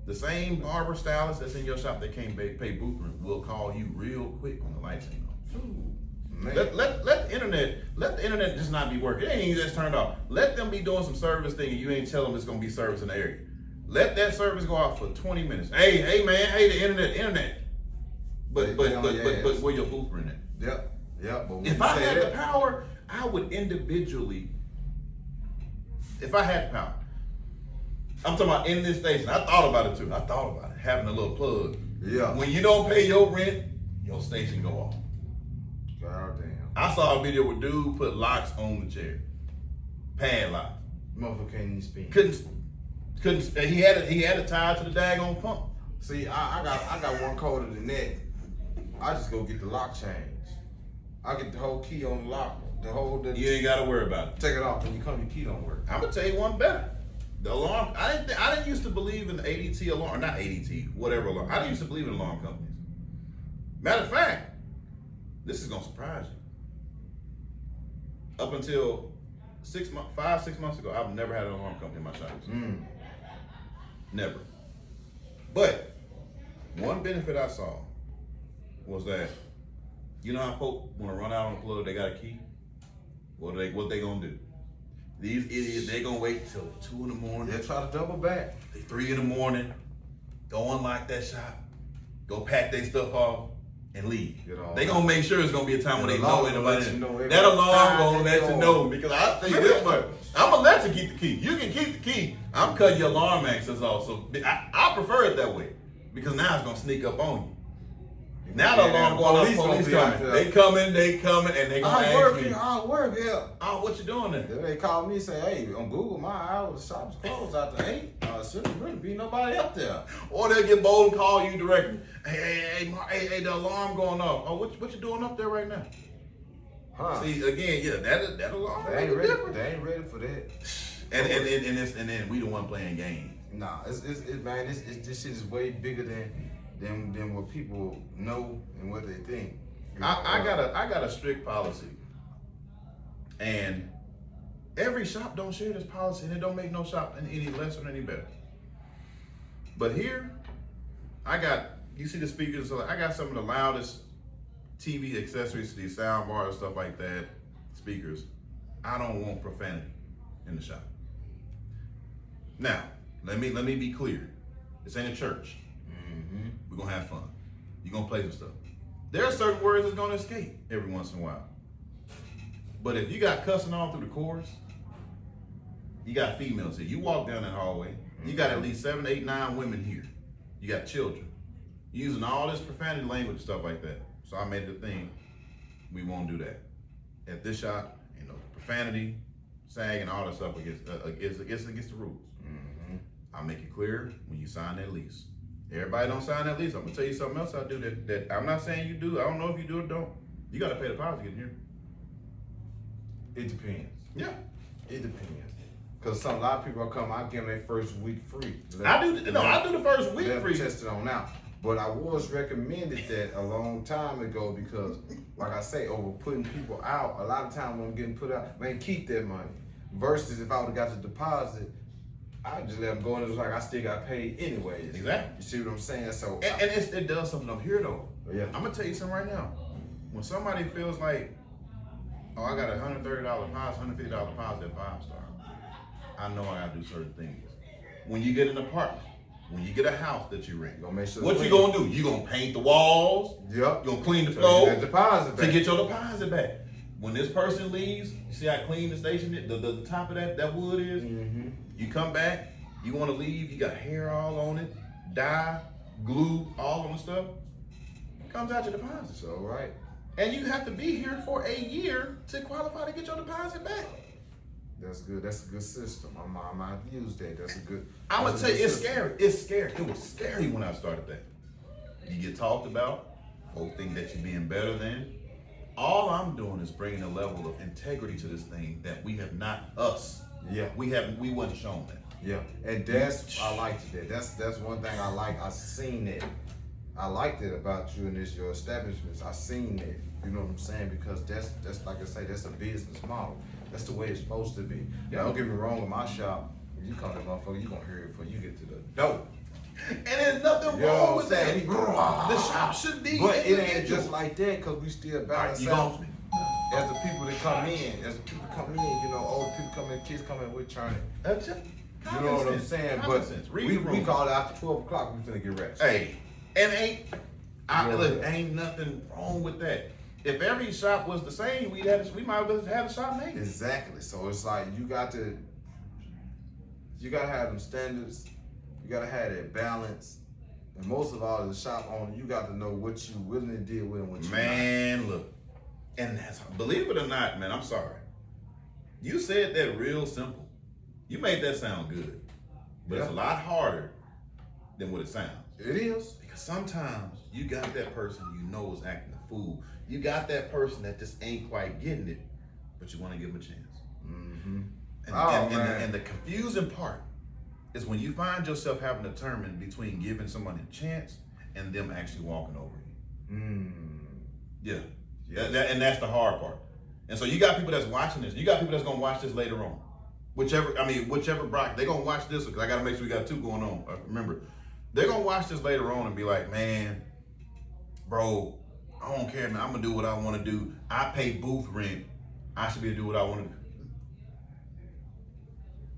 The same barber stylist that's in your shop that can't pay booth rent will call you real quick when the lights ain't on. Ooh, man. Let the internet just not be working. It ain't even just turned off. Let them be doing some service thing and you ain't tell them it's gonna be service in the area. Let that service go out for 20 minutes. Hey man, the internet. But They on your ass. where your booth rent at? Yep. But when If you I say had that, the power, I would individually. If I had the power, I'm talking about in this station. I thought about it too. I thought about it, having a little plug. Yeah. When you don't pay your rent, your station go off. God damn. I saw a video where dude put locks on the chair, padlocks. Motherfucker can't even speak. Couldn't. He had it tied to the daggone pump. See, I got one colder than that. I just go get the lock change. I get the whole key on the lock. You ain't got to worry about it. Take it off when you come. Your key don't work. I'm gonna tell you one better. The alarm. I didn't used to believe in the ADT alarm, not ADT, whatever alarm. I didn't used to believe in alarm companies. Matter of fact, This is gonna surprise you. Up until 6 months ago, I've never had an alarm company in my shop. Never. But one benefit I saw was that, you know how folk want to run out on the plug, they got a key? What they gonna do? These idiots, they gonna wait till 2 in the morning. They try to double back. 3 in the morning, go unlock that shop, go pack their stuff off, and leave. They gonna make sure it's gonna be a time when they know anybody. That alarm gonna let you know, because I think this much. I'm gonna let you keep the key. You can keep the key. I'm cutting your alarm access off. So I prefer it that way, because now it's gonna sneak up on you. Now the alarm going off, police coming. They coming, and they gonna ask me. I work, yeah. Oh, what you doing there? They call me and say, hey, on Google, my hours, the shop's closed after 8. Shouldn't really be nobody up there. Or they'll get bold and call you directly. Hey, the alarm going off. Oh, what you doing up there right now? Huh. See, again, yeah, that alarm. They ain't ready for that. And then we the one playing games. Nah, it's this shit is way bigger than what people know and what they think. I got a strict policy, and every shop don't share this policy, and it don't make no shop any less or any better. But here, you see the speakers, so I got some of the loudest TV accessories, these sound bars and stuff like that, speakers. I don't want profanity in the shop. Now, let me be clear. This ain't a church. We're gonna have fun. You're gonna play some stuff. There are certain words that's gonna escape every once in a while. But if you got cussing all through the chorus, you got females here. You walk down that hallway, you got at least 7, 8, 9 women here. You got children. You're using all this profanity language and stuff like that. So I made it a thing. We won't do that. At this shop, profanity, sag, and all that stuff against the rules. I'll make it clear when you sign that lease. Everybody don't sign that lease. I'm gonna tell you something else I do that I'm not saying you do. I don't know if you do or don't. You gotta pay the deposit to get in here. It depends. Yeah. It depends. Cause a lot of people come, I give them their first week free. I do the first week free. Test it on out. But I was recommended that a long time ago because, like I say, over putting people out, a lot of times when I'm getting put out, man, keep that money. Versus if I would've got the deposit, I just let them go and it was like I still got paid anyways. Exactly. You see what I'm saying? So it does something up here though. Yeah. I'm gonna tell you something right now. When somebody feels like, oh, I got a $130 deposit, $150 deposit at 5-star, I know I gotta do certain things. When you get an apartment, when you get a house that you rent, gonna make sure what you gonna do? You gonna paint the walls. Yep. You gonna clean the floor deposit back. to get your deposit back. When this person leaves, you see how clean the station, the top of that wood is? You come back, you wanna leave, you got hair all on it, dye, glue, all on the stuff. Comes out your deposit. So right. And you have to be here for a year to qualify to get your deposit back. That's good. That's a good system. I might use that. That's a good. I'm gonna tell you, it's scary. It's scary. It was scary when I started that. You get talked about. Folk think that you're being better than. All I'm doing is bringing a level of integrity to this thing that we have not us. Yeah. We wasn't shown that. Yeah. And I liked that. That's one thing I like. I seen it. I liked it about you and your establishments. I seen it. You know what I'm saying? Because that's like I say, that's a business model. That's the way it's supposed to be. Yeah. Don't get me wrong, with my shop, when you come to motherfucker, you gonna hear it before you get to the door. And there's nothing wrong with that. The shop should be. But it ain't just like that, because we still balance out. As the people that come in, older people come in, kids come in, we're turning. You know what I'm saying? But we call it after 12 o'clock, we finna get rest. Hey, and ain't nothing wrong with that. If every shop was the same, we might as well have a shop name. Exactly. So it's like you gotta have them standards. You gotta have that balance. And most of all, as a shop owner, you got to know what you willing to deal with and what you not. Look, and believe it or not, man, I'm sorry. You said that real simple. You made that sound good, but it's a lot harder than what it sounds. It is. Because sometimes you got that person you know is acting a fool. You got that person that just ain't quite getting it, but you want to give them a chance. And the confusing part is when you find yourself having to determine between giving somebody a chance and them actually walking over you. Yeah. And that's the hard part. And so you got people that's watching this. You got people that's gonna watch this later on. Whichever bracket, they're gonna watch this because I gotta make sure we got 2 going on. Remember, they're gonna watch this later on and be like, man, bro, I don't care, man. I'm gonna do what I want to do. I pay booth rent. I should be able to do what I want to do.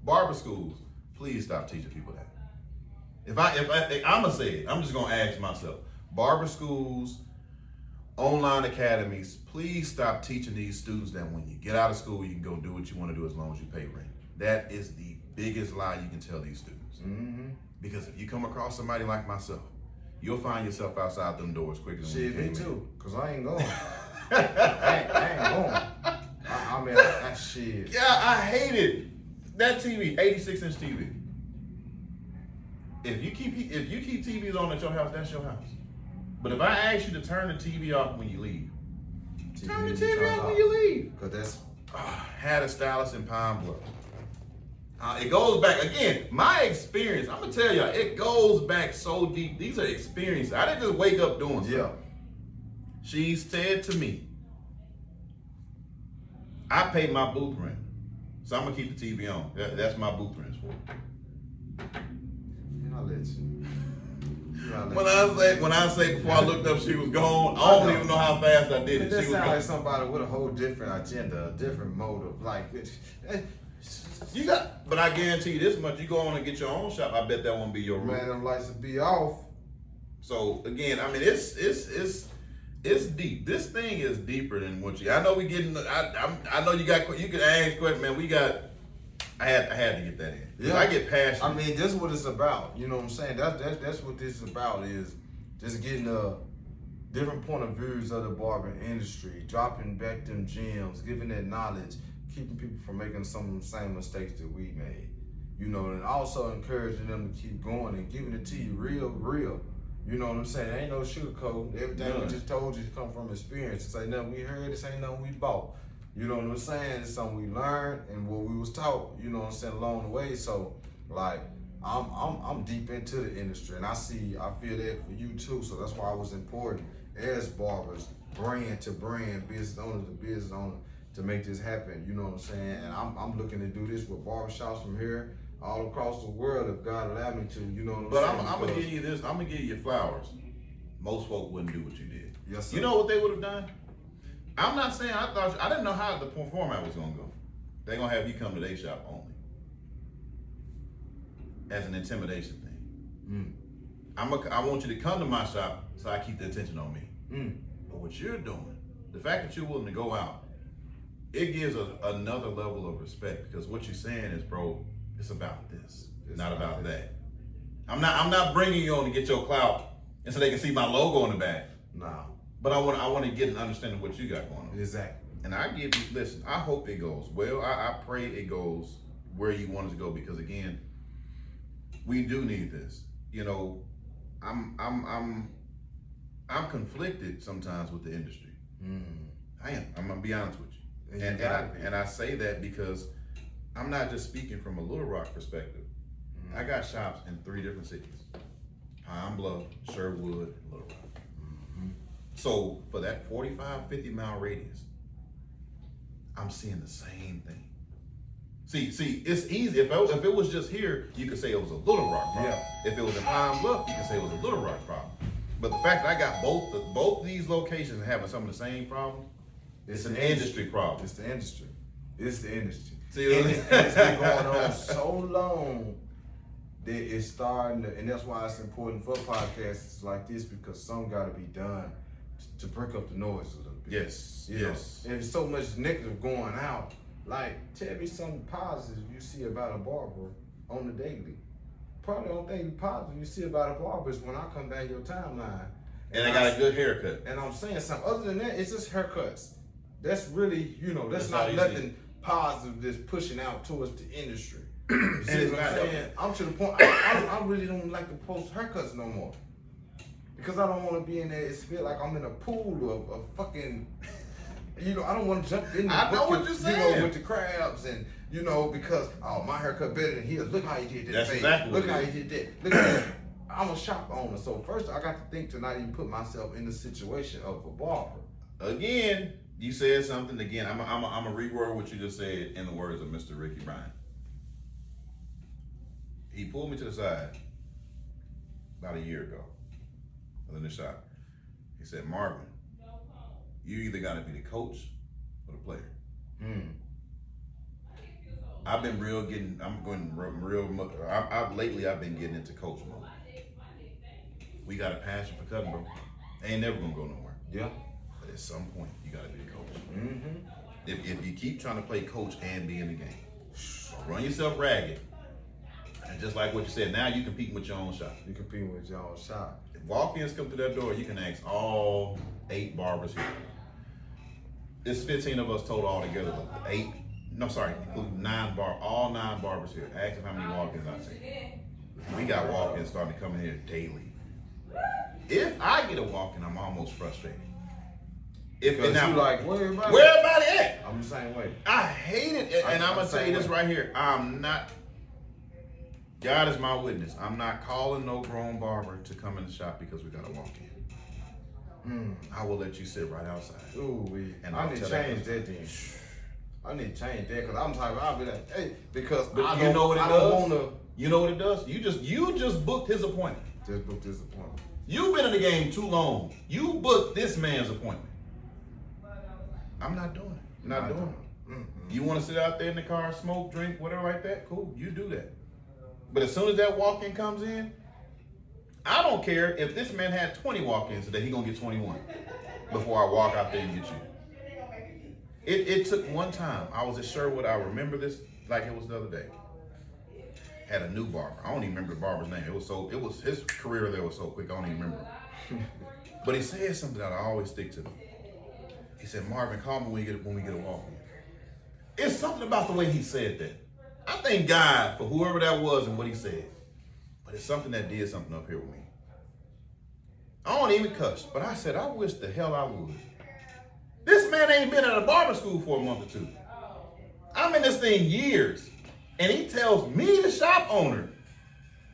Barber schools, please stop teaching people that. If I'm gonna say it, I'm just gonna ask myself. Barber schools, online academies, please stop teaching these students that when you get out of school, you can go do what you want to do as long as you pay rent. That is the biggest lie you can tell these students. Mm-hmm. Because if you come across somebody like myself, you'll find yourself outside them doors quicker than when you came in. Shit, me too, because I ain't going. I ain't going. I mean, that shit. Yeah, I hate it. That TV, 86-inch TV. If you keep TVs on at your house, that's your house. But if I ask you to turn the TV off when you leave, turn the TV off when you leave. Because that's... Had a stylist in Pine Bluff. It goes back, again, my experience, I'm going to tell y'all, it goes back so deep. These are experiences. I didn't just wake up doing something. Yeah. She said to me, I pay my booth rent, so I'm going to keep the TV on. That's my booth rent for. I'll let you. When I say before I looked up she was gone, I don't even know how fast I did it. That She was sounds like gone. somebody with a whole different agenda, a different motive. Like, But I guarantee you this much: you go on and get your own shop. I bet that won't be your rule. man, them lights will be off. So again, I mean, it's deep. This thing is deeper than what you. I know we getting. I know you can ask questions, man. I had to get that in. Yeah. I get passionate. I mean, this is what it's about. You know what I'm saying? That's what this is about, is just getting a different point of views of the barber industry, dropping back them gems, giving that knowledge, keeping people from making some of the same mistakes that we made. You know, and also encouraging them to keep going and giving it to you real. You know what I'm saying? There ain't no sugarcoat. Everything we just told you come from experience. This ain't nothing we heard, this ain't nothing we bought. You know what I'm saying? It's something we learned and what we was taught, you know what I'm saying, along the way. So like I'm deep into the industry, and I feel that for you too. So that's why it was important as barbers, brand to brand, business owner to business owner, to make this happen. You know what I'm saying? And I'm looking to do this with barbershops from here all across the world if God allowed me to. You know what I'm saying? But I'm gonna give you this. I'm gonna give you flowers. Most folk wouldn't do what you did. Yes, sir. You know what they would have done? I'm not saying I didn't know how the format was gonna go. They're gonna have you come to their shop only as an intimidation thing. I want you to come to my shop so I keep the attention on me. But what you're doing, the fact that you're willing to go out, it gives another level of respect, because what you're saying is, bro, it's about this, not about that. I'm not bringing you on to get your clout and so they can see my logo in the back. Nah. But I want to get an understanding of what you got going on. Exactly. And I give you, listen, I hope it goes well. I pray it goes where you want it to go, because again, we do need this. You know, I'm conflicted sometimes with the industry. I am. I'm gonna be honest with you. And I say that because I'm not just speaking from a Little Rock perspective. I got shops in 3 different cities: Pine Bluff, Sherwood, and Little Rock. So for that 45, 50 mile radius, I'm seeing the same thing. See, it's easy. If it was just here, you could say it was a Little Rock problem. Yeah. If it was in Pine Bluff, you could say it was a Little Rock problem. But the fact that I got both these locations having some of the same problems, it's an industry problem. It's the industry. It's the industry. See, and it's been going on so long that it's starting to, and that's why it's important for podcasts like this, because something got to be done to break up the noise a little bit. Yes, you yes. know? And there's so much negative going out. Like, tell me something positive you see about a barber on the daily. Probably the only thing positive you see about a barber is when I come down your timeline. And they got a good haircut. And I'm saying something. Other than that, it's just haircuts. That's really, that's not all you nothing positive that's pushing out towards the industry. You And see it's what I'm not, saying? I'm to the point, I really don't like to post haircuts no more. Because I don't want to be in there, it's feel like I'm in a pool of fucking, I don't want to jump in the I know what you're saying. with the crabs and, because, my haircut better than his. Look how he did that. That's face. exactly Look what how it he did that. Look at that. I'm a shop owner, so first I got to think to not even put myself in the situation of a barber. Again, you said something. Again, I'm a reword what you just said in the words of Mr. Ricky Bryant. He pulled me to the side about a year ago. I was in the shop. He said, Marvin, you either got to be the coach or the player. I've been lately I've been getting into coach mode. We got a passion for cutting, bro. Ain't never gonna go nowhere. Yeah. But at some point, you gotta be the coach. If you keep trying to play coach and be in the game, run yourself ragged. And just like what you said, now you competing with your own shop. You competing with your own shop. If walk-ins come through that door, you can ask all 8 barbers here. It's 15 of us total altogether, but including 9 barbers here. Ask them how many walk-ins I've seen. We got walk-ins starting to come in here daily. If I get a walk-in, I'm almost frustrated. Because you like, where everybody at? I'm the same way. I hate it, and I'm gonna tell you this right here. God is my witness. I'm not calling no grown barber to come in the shop because we got a walk-in. I will let you sit right outside. Ooh, and I need to change that then. I need to change that because I'm type. I'll be like, hey, because you know what it does. Wanna, you know what it does. You just booked his appointment. Just booked his appointment. You've been in the game too long. You booked this man's appointment. I'm not doing it. Not doing it. You want to sit out there in the car, smoke, drink, whatever like that? Cool, you do that. But as soon as that walk-in comes in, I don't care if this man had 20 walk-ins today, he's going to get 21 before I walk out there and get you. It took one time. I was at Sherwood. I remember this like it was the other day. Had a new barber. I don't even remember the barber's name. It was his career there was so quick. I don't even remember. But he said something that I always stick to. He said, Marvin, call me when we get a walk-in. It's something about the way he said that. I thank God for whoever that was and what he said. But it's something that did something up here with me. I don't even cuss, but I said, I wish the hell I would. This man ain't been at a barber school for a month or 2. I'm in this thing years. And he tells me, the shop owner,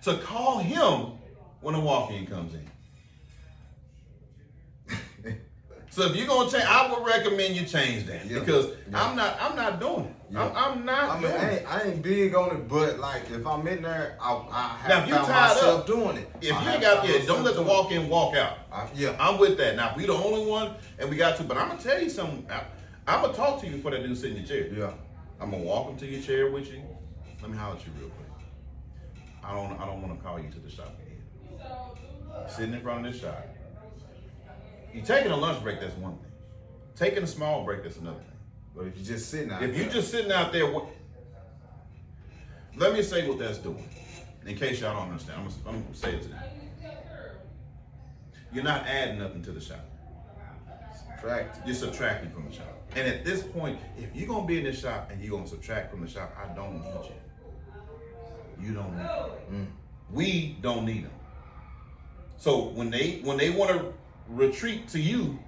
to call him when a walk-in comes in. So if you're gonna change, I would recommend you change that because I'm not doing it. Yeah. I'm not. I ain't big on it, but like if I'm in there, I have found myself doing it. If you ain't got there, don't let the walk-in walk out. I'm with that. Now if we the only one and we got to, but I'm gonna tell you something. I'm gonna talk to you before that dude sit in your chair. Yeah. I'm gonna walk him to your chair with you. Let me holler at you real quick. I don't want to call you to the shop again. Sitting in front of this shop. You taking a lunch break, that's one thing. Taking a small break, that's another thing. But if you're just sitting out there. If you're just sitting out there, let me say what that's doing. In case y'all don't understand, I'm going to say it to you. You're not adding nothing to the shop. You're subtracting from the shop. And at this point, if you're going to be in this shop and you're going to subtract from the shop, I don't need you. You don't need them. We don't need them. So when they want to retreat to you,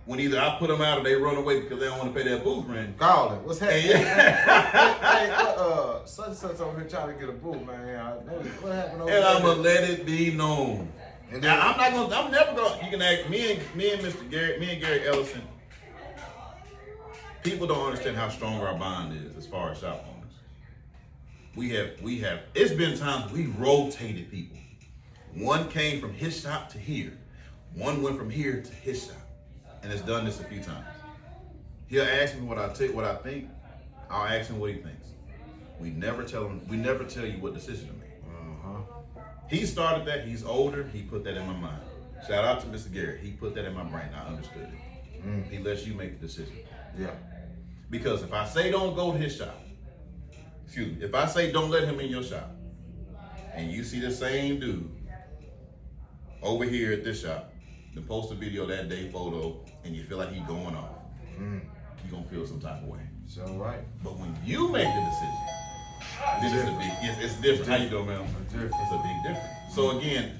when either I put them out or they run away because they don't want to pay their booth rent. Call it. What's happening? Such and such over here trying to get a booth, man. What happened over there? And I'm gonna let it be known. And now I'm never gonna. You can ask me and Mr. Gary, me and Gary Ellison. People don't understand how strong our bond is as far as shop owners. We have. It's been times we rotated people. One came from his shop to here. One went from here to his shop, and has done this a few times. He'll ask me what I think. I'll ask him what he thinks. We never tell you what decision to make. He started that. He's older. He put that in my mind. Shout out to Mr. Garrett. He put that in my brain. I understood it. He lets you make the decision. Yeah. Because if I say don't go to his shop, if I say don't let him in your shop, and you see the same dude over here at this shop, then post a video that day photo, and you feel like he's going off, you're gonna feel some type of way. So right. But when you make the decision, this is a big. It's different. How you doing, man? It's a big difference. So again,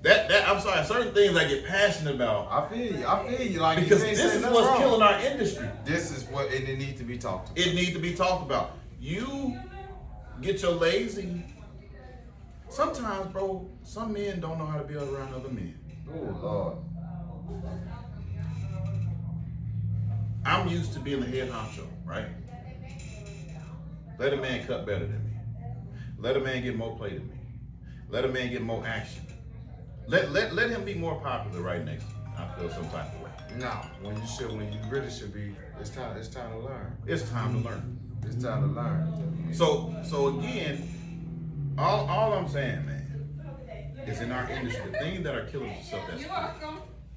that I'm sorry. Certain things I get passionate about. I feel you. Like because this is what's killing our industry. This is what it needs to be talked about. It needs to be talked about. You get your lazy. Sometimes, bro, some men don't know how to be around other men. Oh Lord. I'm used to being the head honcho, right? Let a man cut better than me. Let a man get more play than me. Let a man get more action. Let him be more popular right next to me. I feel some type of way. No, when you really should be, it's time to learn. It's time to learn. It's time to learn. So again, all I'm saying, man, is in our industry, the things that are killing us is stuff that's free.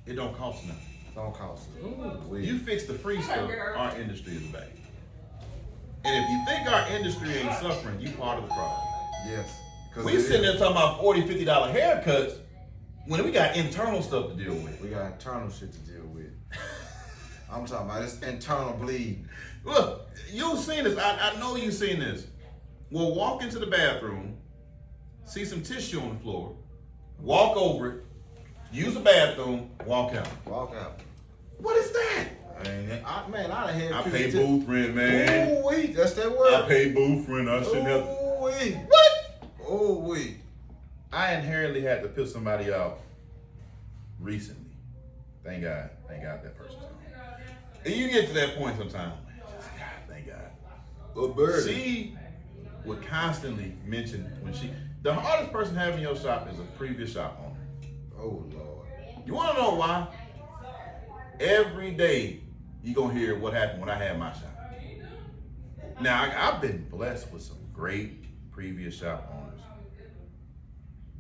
It don't cost nothing. Don't cost it. You fix the free stuff, our industry is back. And if you think our industry ain't suffering, you part of the problem. Yes. We sitting there talking about $40, $50 haircuts when we got internal stuff to deal with. We got internal shit to deal with. I'm talking about this internal bleed. Look, you've seen this. I know you've seen this. We'll walk into the bathroom, see some tissue on the floor, walk over it, use the bathroom, walk out. Walk out. What is that? I done had I people pay booth rent, man. Ooh wee, that's that word. I pay booth rent. I shouldn't have. Ooh wee. What? Ooh wee. I inherently had to piss somebody out recently. Thank God that person's gone. And you get to that point sometimes, man, just God, thank God. But Birdie. She would constantly mention the hardest person having your shop is a previous shop owner. Oh Lord. You want to know why? Every day you gonna hear what happened when I had my shop. Now I've been blessed with some great previous shop owners.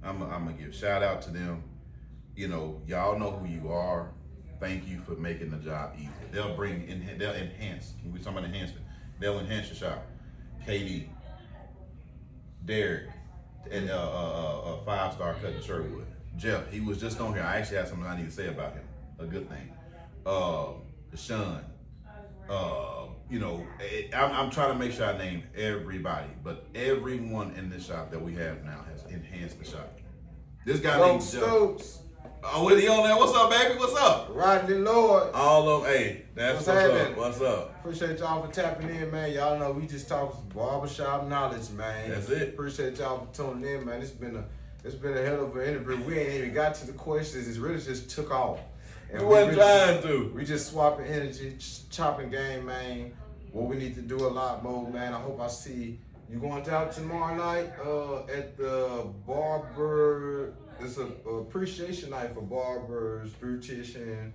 I'm gonna give shout out to them. You know, y'all know who you are. Thank you for making the job easier. They'll enhance. When we talk about enhancement, they'll enhance your shop. KD, Derek, and 5-star cut in Sherwood. Jeff, he was just on here. I actually have something I need to say about him. A good thing. Sean. You know, I'm trying to make sure I name everybody, but everyone in this shop that we have now has enhanced the shop. This guy named Stokes. Oh, is he on there? What's up, baby? What's up? Rodney Lord. All of hey, that's what's up. What's up? Appreciate y'all for tapping in, man. Y'all know we just talk barbershop knowledge, man. That's it. Appreciate y'all for tuning in, man. It's been a hell of an interview. We ain't even got to the questions. It really just took off. And we wasn't trying to. We just swapping energy, chopping game, man. What we need to do a lot more, man. I hope I see you going out tomorrow night at the barber. It's a appreciation night for barbers, beautician.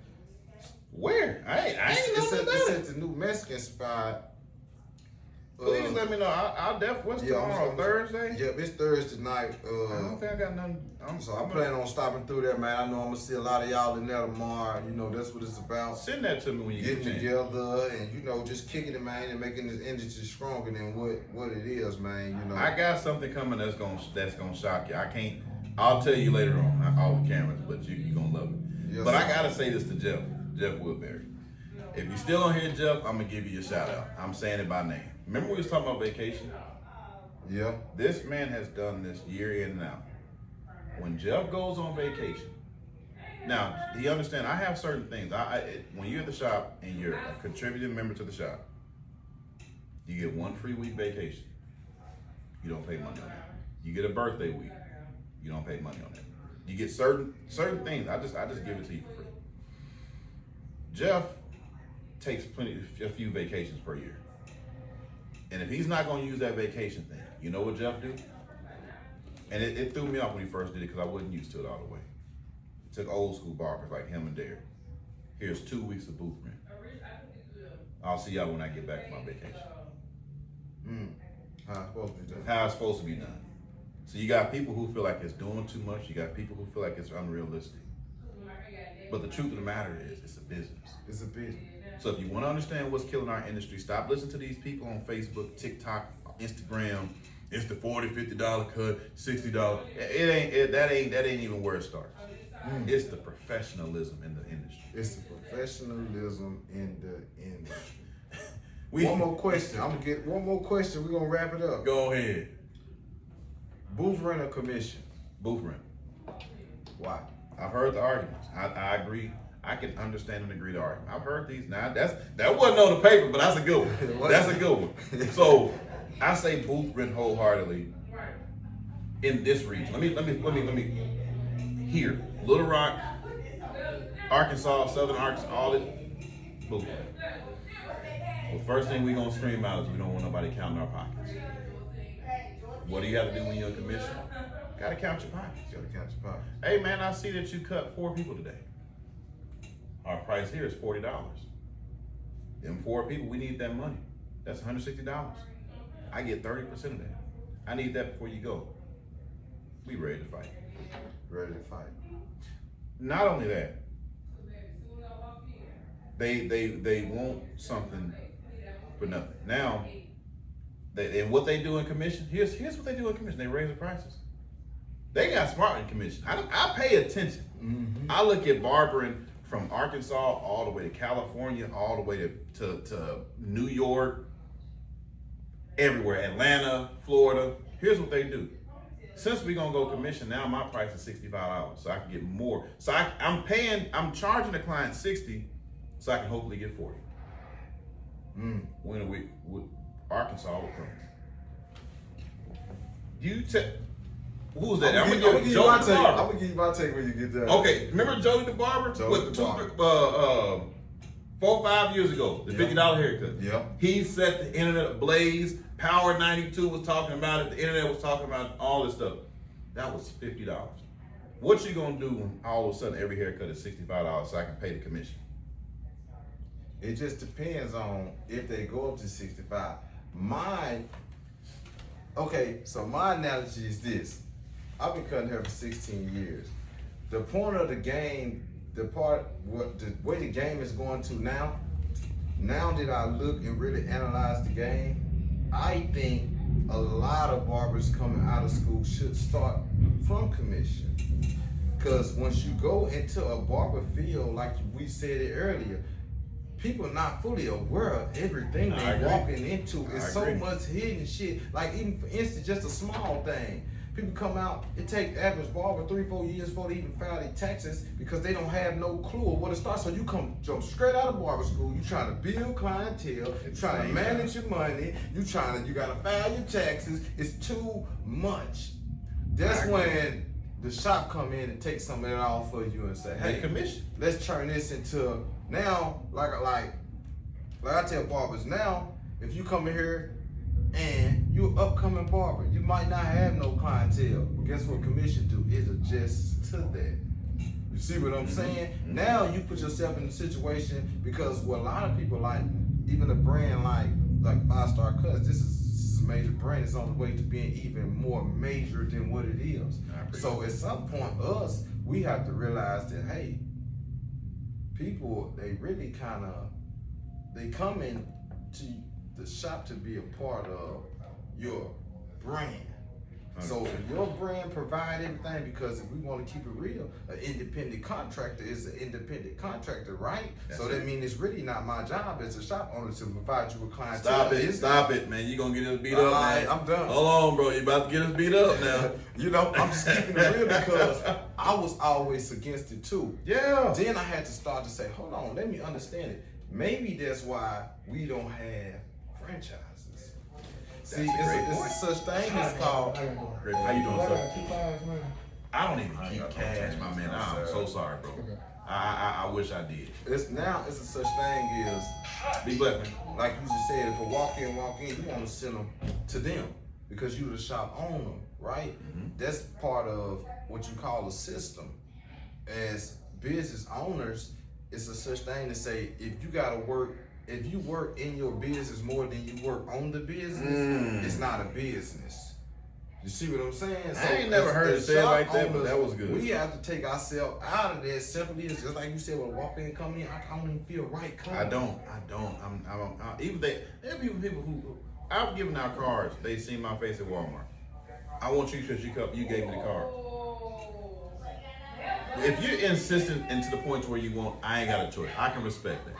Where? I ain't know It's that. at the new Mexican spot. Please let me know. I'll definitely. What's tomorrow? Thursday? Yep, it's Thursday night. I don't think I got nothing. So I'm planning on stopping through there, man. I know I'm gonna see a lot of y'all in there tomorrow. You know, that's what it's about. Send that to me when you Getting get together and, you know, just kicking it, man, and making this industry stronger than what it is, man. You know. I got something coming that's gonna shock you. I'll tell you later on, not all the cameras, but you're gonna love it. Yes, but sir. I gotta say this to Jeff Woodbury. If you're still on here, Jeff, I'm gonna give you a shout out. I'm saying it by name. Remember we was talking about vacation? Yeah. This man has done this year in and out. When Jeff goes on vacation, now, do you understand? I have certain things. When you're at the shop and you're a contributing member to the shop, you get 1 free week vacation. You don't pay money on that. You get a birthday week. You don't pay money on that. You get certain things. I just give it to you for free. Jeff takes a few vacations per year. And if he's not going to use that vacation thing, you know what Jeff do? And it threw me off when he first did it because I wasn't used to it all the way. It took old school barbers like him and Derek. Here's 2 weeks of booth rent. I'll see y'all when I get back from my vacation. How it's supposed to be done. How it's supposed to be done. So you got people who feel like it's doing too much. You got people who feel like it's unrealistic. But the truth of the matter is, it's a business. It's a business. So if you want to understand what's killing our industry, stop listening to these people on Facebook, TikTok, Instagram. It's the $40, $50 cut, $60. That ain't even where it starts. It's the professionalism in the industry. It's the professionalism in the industry. One more question. I'm gonna get one more question. We're gonna wrap it up. Go ahead. Booth rent or commission? Booth rent. Why? I've heard the arguments. I agree. I can understand and agree to argument. I've heard these. Now that wasn't on the paper, but that's a good one. That's a good one. So I say booth rent wholeheartedly in this region. Let me here. Little Rock, Arkansas, Southern Arkansas, all it. Boom. Well, first thing we gonna scream out is we don't want nobody counting our pockets. What do you have to do when you're a commission? Gotta count your pockets. Gotta count your pockets. Hey man, I see that you cut 4 people today. Our price here is $40. Them 4 people, we need that money. That's $160. I get 30% of that. I need that before you go. We ready to fight. Ready to fight. Not only that, they want something for nothing. Now, and what they do in commission, here's what they do in commission. They raise the prices. They got smart in commission. I pay attention. Mm-hmm. I look at barbering from Arkansas all the way to California, all the way to New York, everywhere, Atlanta, Florida. Here's what they do. Since we're gonna go commission, now my price is $65, so I can get more. So I'm charging the client $60, so I can hopefully get $40. When we Arkansas will come. Who's that? I'm gonna give you my take when you get done. Okay, remember Jody the barber? Jody the barber. 4 or 5 years ago, the $50 haircut. Yeah. He set the internet ablaze. Power 92 was talking about it. The internet was talking about all this stuff. That was $50. What you gonna do when all of a sudden every haircut is $65 so I can pay the commission? It just depends on if they go up to 65. So my analogy is this. I've been cutting hair for 16 years. The point of the game, the way the game is going to now that I look and really analyze the game, I think a lot of barbers coming out of school should start from commission. Because once you go into a barber field, like we said it earlier, people are not fully aware of everything they walking into. It's so much hidden shit. Like even for instance, just a small thing. People come out, it takes average barber 3-4 years before they even file their taxes because they don't have no clue of what it starts. So you jump straight out of barber school, you trying to build clientele, you trying to manage your money, you gotta file your taxes. It's too much. That's when the shop come in and take some of it off for you and say, hey, commission. Let's turn this into now, like I tell barbers now, if you come in here and you're an upcoming barber, you might not have no clientele. But guess what commission do? It adjusts to that. You see what I'm saying? Now you put yourself in a situation because what a lot of people like, even a brand like 5-Star Cutz, this is a major brand. It's on the way to being even more major than what it is. So at some point, we have to realize that, hey, people, they really they come in to the shop to be a part of your brand. So if your brand provide everything, because if we want to keep it real, an independent contractor is an independent contractor, right? That means it's really not my job as a shop owner to provide you with clientele. Stop it, man. You gonna get us beat up, man. I'm done. Hold on, bro. You about to get us beat up now. I'm just keeping it real because I was always against it too. Yeah. Then I had to start to say, hold on, let me understand it. Maybe that's why we don't have franchises. See, it's a such thing as called. How you doing, sir? I don't even keep cash, my man. I'm so sorry, bro. I wish I did. It's a such thing as be blessed, man. Like you just said, if a walk in, you want to send them to them because you the shop owner, right? That's part of what you call a system. As business owners, it's a such thing to say if you work in your business more than you work on the business, it's not a business. You see what I'm saying? I ain't never heard it said like that, but that was good. We have to take ourselves out of that. Simply, it's just like you said, when a walk in come in, I don't even feel right coming. I don't. Even there are people who I've given out cards. They see my face at Walmart. I want you because you gave me the card. If you're insistent and to the point where you want, I ain't got a choice. I can respect that.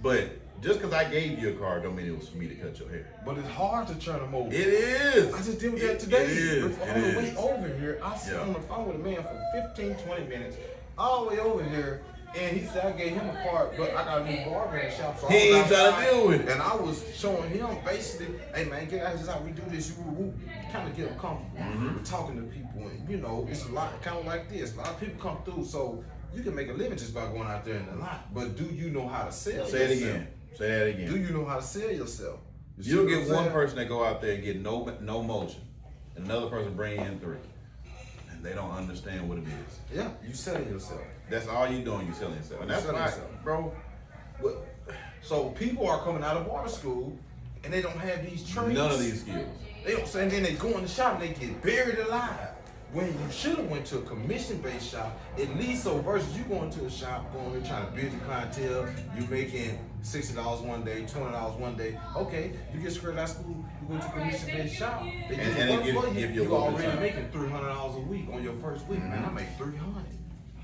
But just because I gave you a card don't mean it was for me to cut your hair. But it's hard to turn them over. It is. I just did that today. It is. On the way over here, I sat on the phone with a man for 15, 20 minutes, all the way over here, and he said I gave him a card, but I got a new barber in the shop. So he ain't trying to deal with it. And I was showing him basically, hey man, get out, this is how we do this. You kind of get them comfortable. We're talking to people, and it's a lot, kind of like this. A lot of people come through, so You can make a living just by going out there in the lot. But do you know how to sell Say it yourself? again. Say that again. Do you know how to sell yourself? You'll see what get I'm one saying? person that go out there and get no motion, and another person bring in 3, and they don't understand what it is. Yeah, you selling yourself. That's all you doing. You selling yourself, and that's Selling why, yourself. bro. But, so people are coming out of barber school and they don't have these traits. None of these skills. They don't say, and then they go in the shop and they get buried alive. When you should have went to a commission-based shop, at least so versus you going to a shop, going there trying to build your clientele, you making $60 one day, $20 one day. Okay, you get straight out of school, you go to a commission-based shop, they And give they you work for give you. you a You little bit of already time. making $300 a week on your first week. Man, I make $300.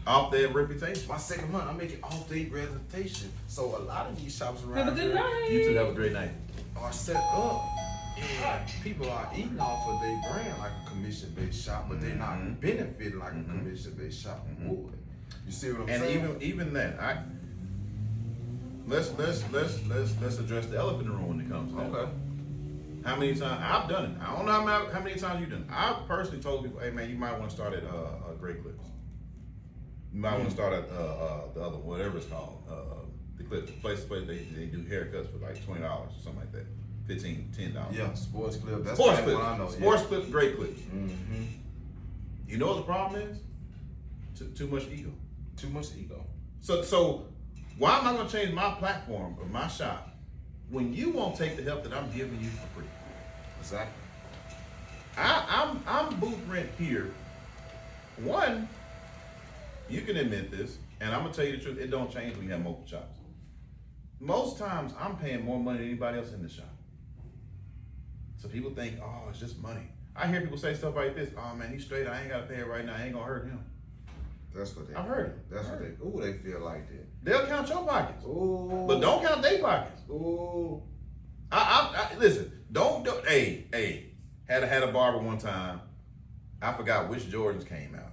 Off their reputation. My second month, I'm making off day reputation. So a lot of these shops Have around a good here night. You two have a great night. are set up, and people are eating off of their brand like a commission-based shop, but they're not benefiting like a commission-based shop would. You see what I'm And saying? even that, let's address the elephant in the room when it comes to that. Okay. How many times I've done it? I don't know how many times you've done it. I've personally told people, hey man, you might want to start at Great Clips. You might want to start at the other, whatever it's called, the Clips, the place they do haircuts for like $20 or something like that, $10. Yeah, sports clip. That's Sports the Clips, one I know. Sports Clips, Great Clips. Mm-hmm. You know what the problem is? Too much ego. Too much ego. So why am I going to change my platform or my shop when you won't take the help that I'm giving you for free? Exactly. I'm booth rent here. One, you can admit this, and I'm gonna tell you the truth. It don't change when you have multiple shops. Most times, I'm paying more money than anybody else in the shop. So people think, oh, it's just money. I hear people say stuff like this. Oh man, he's straight. I ain't gotta pay it right now. I ain't gonna hurt him. That's what they. I've heard it. That's what they. Ooh, they feel like that. They'll count your pockets, Ooh. but don't count their pockets. Ooh. I listen. Don't. Hey. Had a barber one time. I forgot which Jordans came out.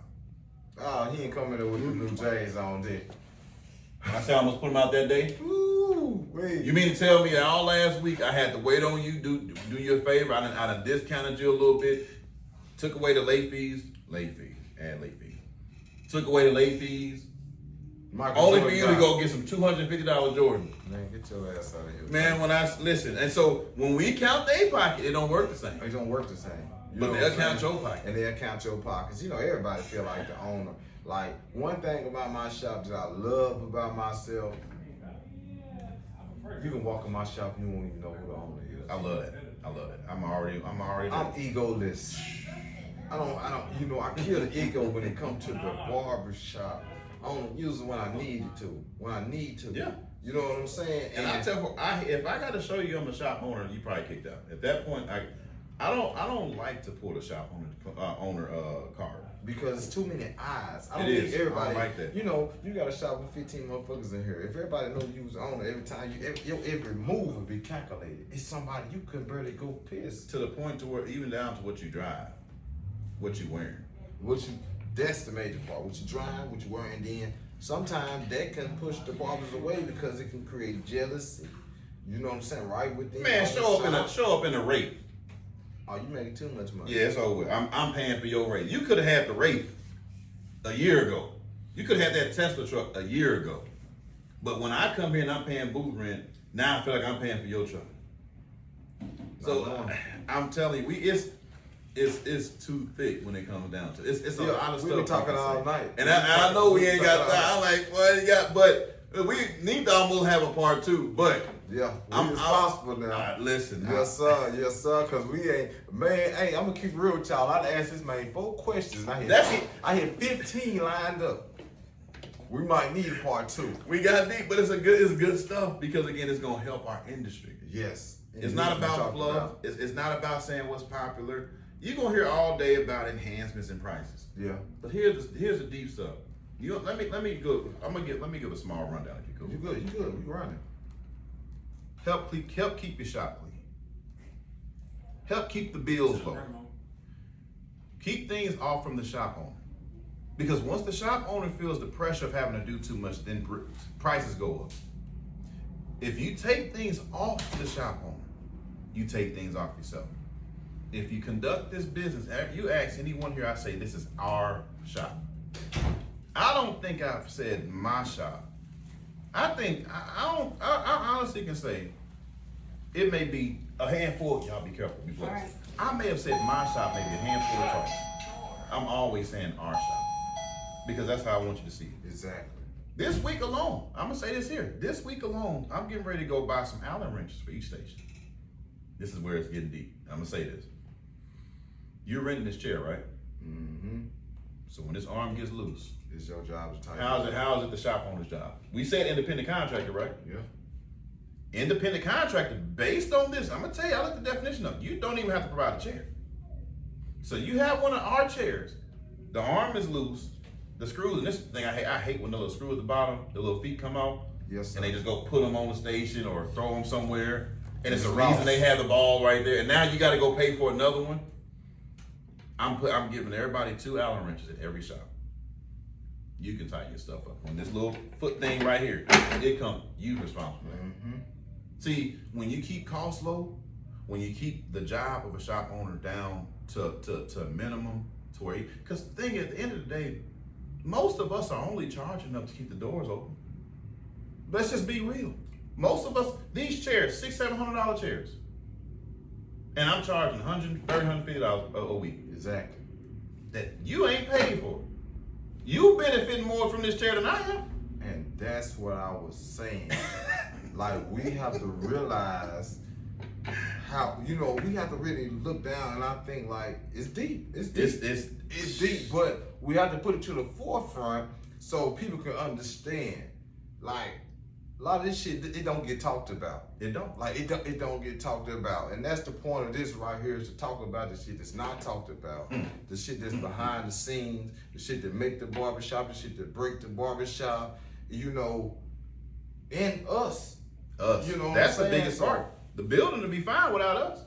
Oh, he ain't coming in with the new J's on there. I said I almost put them out that day. Ooh, wait. You mean to tell me that all last week I had to wait on you, do you a favor? I done discounted you a little bit, took away the late fees. Took away the late fees. Michael Only Jordan for you to got- go get some $250 Jordan. Man, get your ass out of here. Man, when I listen, and so when we count their pocket, it don't work the same. It don't work the same. You But know they'll what I'm count saying? your pocket. And they'll count your pockets. You know, everybody feel like the owner. Like, one thing about my shop that I love about myself, you can walk in my shop and you won't even know who the owner is. I love that. I'm already I'm egoless. I kill the ego when it comes to the barber shop. I don't use it when I need it to. When I need to. Yeah. You know what I'm saying? And if I got to show you I'm a shop owner, you probably kicked out. At that point, I don't like to pull the shop owner card. Because it's too many eyes. I don't It think is. everybody I don't like that. You know, you got a shop with 15 motherfuckers in here. If everybody knows you was the owner, every time your every move will be calculated. It's somebody you could barely go piss. To the point to where even down to what you drive, what you wearing. That's the major part. What you drive, what you wearing, and then sometimes that can push the barbers away because it can create jealousy. You know what I'm saying? Right within. Man, show up in a rate. Oh, you making too much money. Yeah, it's over with. I'm paying for your rate. You could have had the rate a year ago. You could have had that Tesla truck a year ago. But when I come here and I'm paying booth rent, now I feel like I'm paying for your truck. So I'm telling you, it's too thick when it comes down to it. It's a lot of stuff. We been talking all night. And I know we ain't got time. I'm like, well, you got, but we need to almost have a part 2. But yeah, we responsible now. Listen, Yes, sir. Cause we ain't, man. Hey, I'm gonna keep it real with y'all. I asked this man 4 questions. And I had 15 lined up. We might need a part 2. we got deep, but it's good stuff because again, it's gonna help our industry. Yes. It's not about fluff. It's not about saying what's popular. You're gonna hear all day about enhancements and prices. Yeah. But here's the deep stuff. Let me go. Let me give a small rundown if you could. You good. We running. Help keep your shop clean. Help keep the bills low. Keep things off from the shop owner. Because once the shop owner feels the pressure of having to do too much, then prices go up. If you take things off the shop owner, you take things off yourself. If you conduct this business, you ask anyone here, I say this is our shop. I don't think I've said my shop. I think I honestly can say it may be a handful. Y'all be careful, be blessed. Right. I may have said my shop maybe a handful of times. I'm always saying our shop because that's how I want you to see it. Exactly. This week alone, I'm gonna say this here. This week alone, I'm getting ready to go buy some Allen wrenches for each station. This is where it's getting deep. I'm gonna say this. You're renting this chair, right? Mm-hmm. So when this arm gets loose, It's your job to tighten. how is it the shop owner's job? We said independent contractor, right? Yeah. Independent contractor, based on this, I'm gonna tell you, I looked the definition up. You don't even have to provide a chair. So you have one of our chairs, the arm is loose, the screws, and this thing I hate when the little screw at the bottom, the little feet come out, Yes, sir. and they just go put them on the station or throw them somewhere, and it's a It's reason lost. they have the ball right there, and now you gotta go pay for another one. I'm giving everybody 2 Allen wrenches at every shop. You can tighten your stuff up. On this little foot thing right here, it comes, you responsible. Mm-hmm. See, when you keep costs low, when you keep the job of a shop owner down to a minimum, to where, because the thing at the end of the day, most of us are only charging enough to keep the doors open. Let's just be real. Most of us, these chairs, $600-700 chairs, and I'm charging $130, $150 a week. Exactly. That you ain't paid for. You benefiting more from this chair than I am. And that's what I was saying. Like, we have to realize how, we have to really look down, and I think, like, it's deep. It's deep. It's deep, but we have to put it to the forefront so people can understand. Like, a lot of this shit, it don't get talked about. It don't. Like, it don't get talked about. And that's the point of this right here, is to talk about the shit that's not talked about. The shit that's behind the scenes, the shit that make the barbershop, the shit that break the barbershop, and us. Us. You know what That's I'm the saying? biggest part. The building to be fine without us.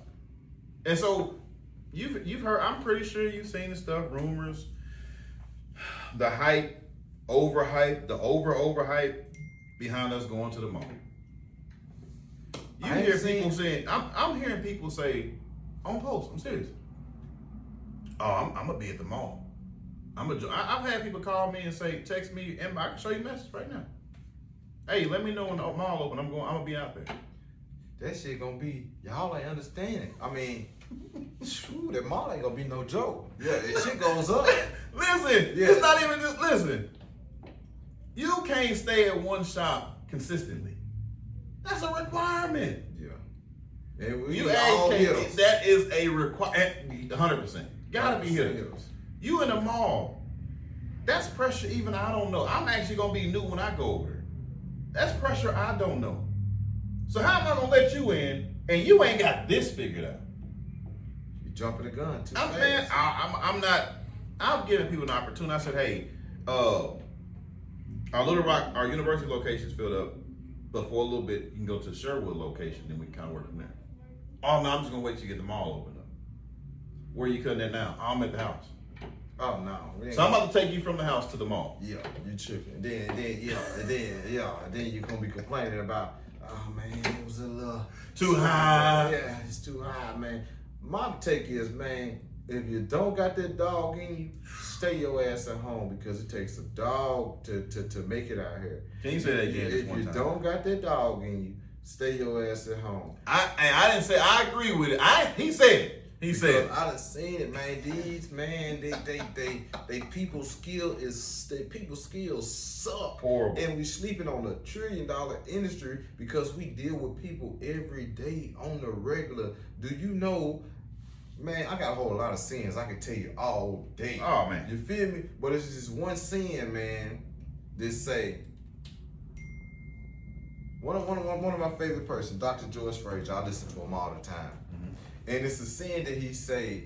And so you've heard, I'm pretty sure you've seen the stuff, rumors, the hype, overhype, the overhype behind us going to the mall. You I ain't hear seen- people saying, I'm hearing people say on post, I'm serious. Oh, I'm gonna be at the mall. I've had people call me and say, text me, and I can show you a message right now. Hey, let me know when the mall open. I'm gonna be out there. That shit gonna be, y'all ain't understanding. I mean, shoot, that mall ain't gonna be no joke. Yeah, that shit goes up. Listen, Yeah. it's not even just, listen. You can't stay at one shop consistently. That's a requirement. Yeah. And we You all can't, hitters. that is a requirement, 100%. Gotta be here. You in the mall, that's pressure even I don't know. I'm actually gonna be new when I go over there. That's pressure I don't know. So how am I gonna let you in and you ain't got this figured out? You jumping the gun too fast. Man, I'm not. I've given people an opportunity. I said, hey, our Little Rock, our university location's filled up, but for a little bit, you can go to the Sherwood location, then we can kind of work from there. Oh no, I'm just gonna wait till you get the mall open up. Where you cutting that now? I'm at the house. Oh no. we ain't So I'm gonna- about to take you from the house to the mall. Yeah, you tripping. Then you gonna be complaining about, oh man, it was a little Too high. Yeah, it's too high, man. My take is, man, if you don't got that dog in you, stay your ass at home, because it takes a dog to make it out here. Can you say that again? Just If one you time? don't got that dog in you, stay your ass at home. I didn't say I agree with it. He said it. He said it. I done seen it, man. These, man, they people skills suck. Horrible. And we sleeping on $1 trillion industry because we deal with people every day on the regular. Do you know, man, I got a whole lot of sins I can tell you all day. Oh, man. You feel me? But it's just one sin, man, that say, one of my favorite persons, Dr. George Frazier, I listen to him all the time. And it's a sin that he say,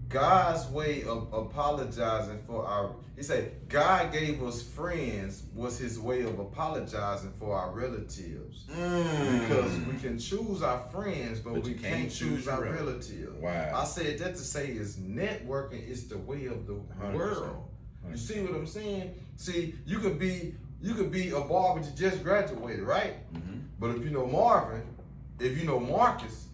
God's way of apologizing for he said, God gave us friends was his way of apologizing for our relatives. Because we can choose our friends, but we can't choose our relatives. Wow. I said that to say is networking is the way of the 100%. world. You see what I'm saying? See, you could be a barber that just graduated, right? But if you know Marvin, if you know Marcus,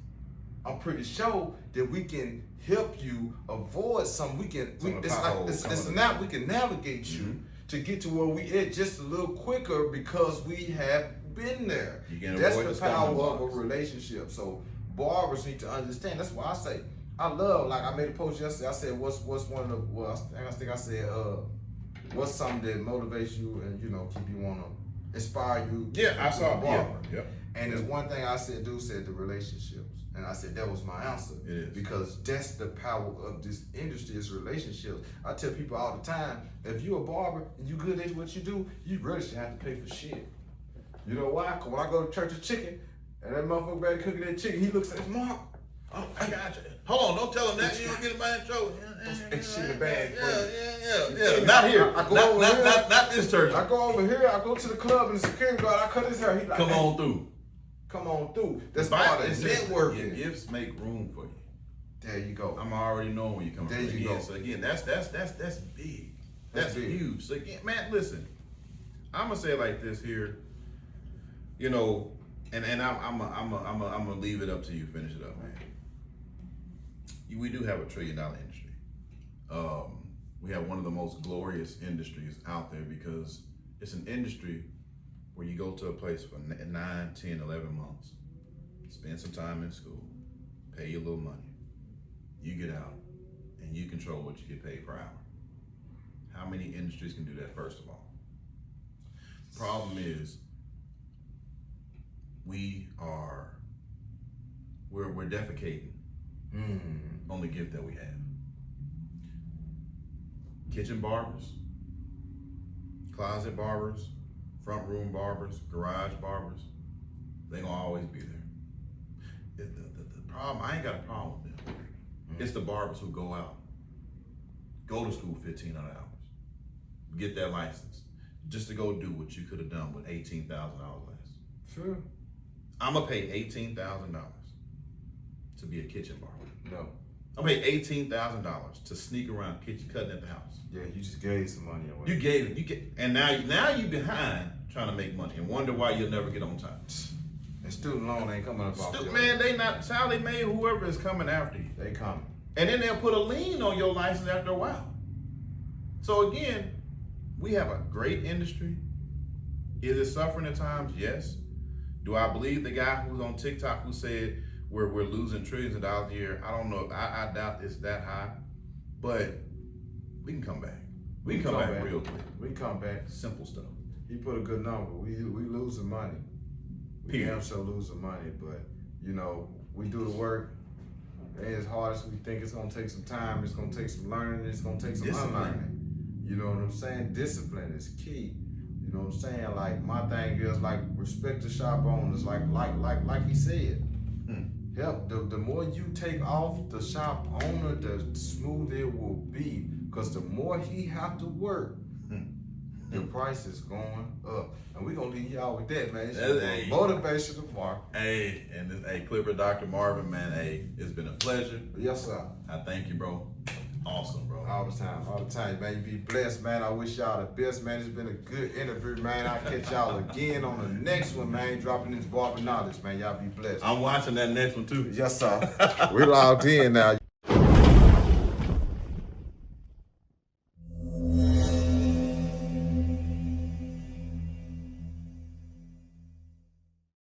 I'm pretty sure that we can help you avoid some. We can. It's not. We can navigate you to get to where we at just a little quicker because we have been there. That's the power of a relationship. So barbers need to understand. That's why I say I love. Like I made a post yesterday. I said, what's one of the? Well, I think I said, what's something that motivates you and keep you wanna inspire you? Yeah, I saw barber. Yep. And there's one thing I said, dude said the relationships. And I said that was my answer. It is. Because that's the power of this industry is relationships. I tell people all the time, if you're a barber and you good at what you do, you really should have to pay for shit. You know why? Cause when I go to Church of Chicken and that motherfucker ready cooking that chicken, he looks at Mark. Oh, I got you. Hold on, don't tell him that. You don't get it by intro. That shit in the bag. Yeah. Not here. Not this church. I go over here, I go to the club and the security guard, I cut his hair. He like, Come on through. Come on through. That's part of networking. Your gifts make room for you. There you go. I'm already knowing when you come. There you go. So again, that's big. That's big. huge. So again, man, listen. I'm gonna say it like this here. And I'm gonna leave it up to you. Finish it up, man. We do have $1 trillion industry. We have one of the most glorious industries out there because it's an industry where you go to a place for 9, 10, 11 months, spend some time in school, pay your little money, you get out, and you control what you get paid per hour. How many industries can do that, first of all? The problem is, we're defecating on the gift that we have. Kitchen barbers, closet barbers, front room barbers, garage barbers, they gonna always be there. The problem, I ain't got a problem with them. It's the barbers who go out, go to school 1,500 hours, get that license, just to go do what you could have done with $18,000 less. Sure. I'm gonna pay $18,000 to be a kitchen barber. No. I'm gonna pay $18,000 to sneak around kitchen cutting at the house. Yeah, you just gave some money away. You gave it, and now you behind trying to make money and wonder why you'll never get on time. And student loan ain't coming up off your Man, they not Sally Mae, whoever is coming after you. They coming. And then they'll put a lien on your license after a while. So again, we have a great industry. Is it suffering at times? Yes. Do I believe the guy who's on TikTok who said we're losing trillions of dollars a year? I don't know. I doubt it's that high, but we can come back. We can come back real quick. We can come back. Simple stuff. He put a good number. We losing money. We damn sure losing money, but we do the work. It ain't as hard as we think. It's gonna take some time. It's gonna take some learning. It's gonna take some unlearning. You know what I'm saying? Discipline is key. You know what I'm saying? Like my thing is like respect the shop owners. Like he said. Help. The more you take off the shop owner, the smoother it will be. Because the more he have to work, the price is going up. And we're going to leave y'all with that, man. It's motivational, Mark. Hey, and this, Clipper, Dr. Marvin, man, it's been a pleasure. Yes, sir. I thank you, bro. Awesome, bro. All the time, man. You be blessed, man. I wish y'all the best, man. It's been a good interview, man. I'll catch y'all again on the next one, man. Dropping this barber knowledge, man. Y'all be blessed. I'm watching that next one, too. Yes, sir. We logged in now.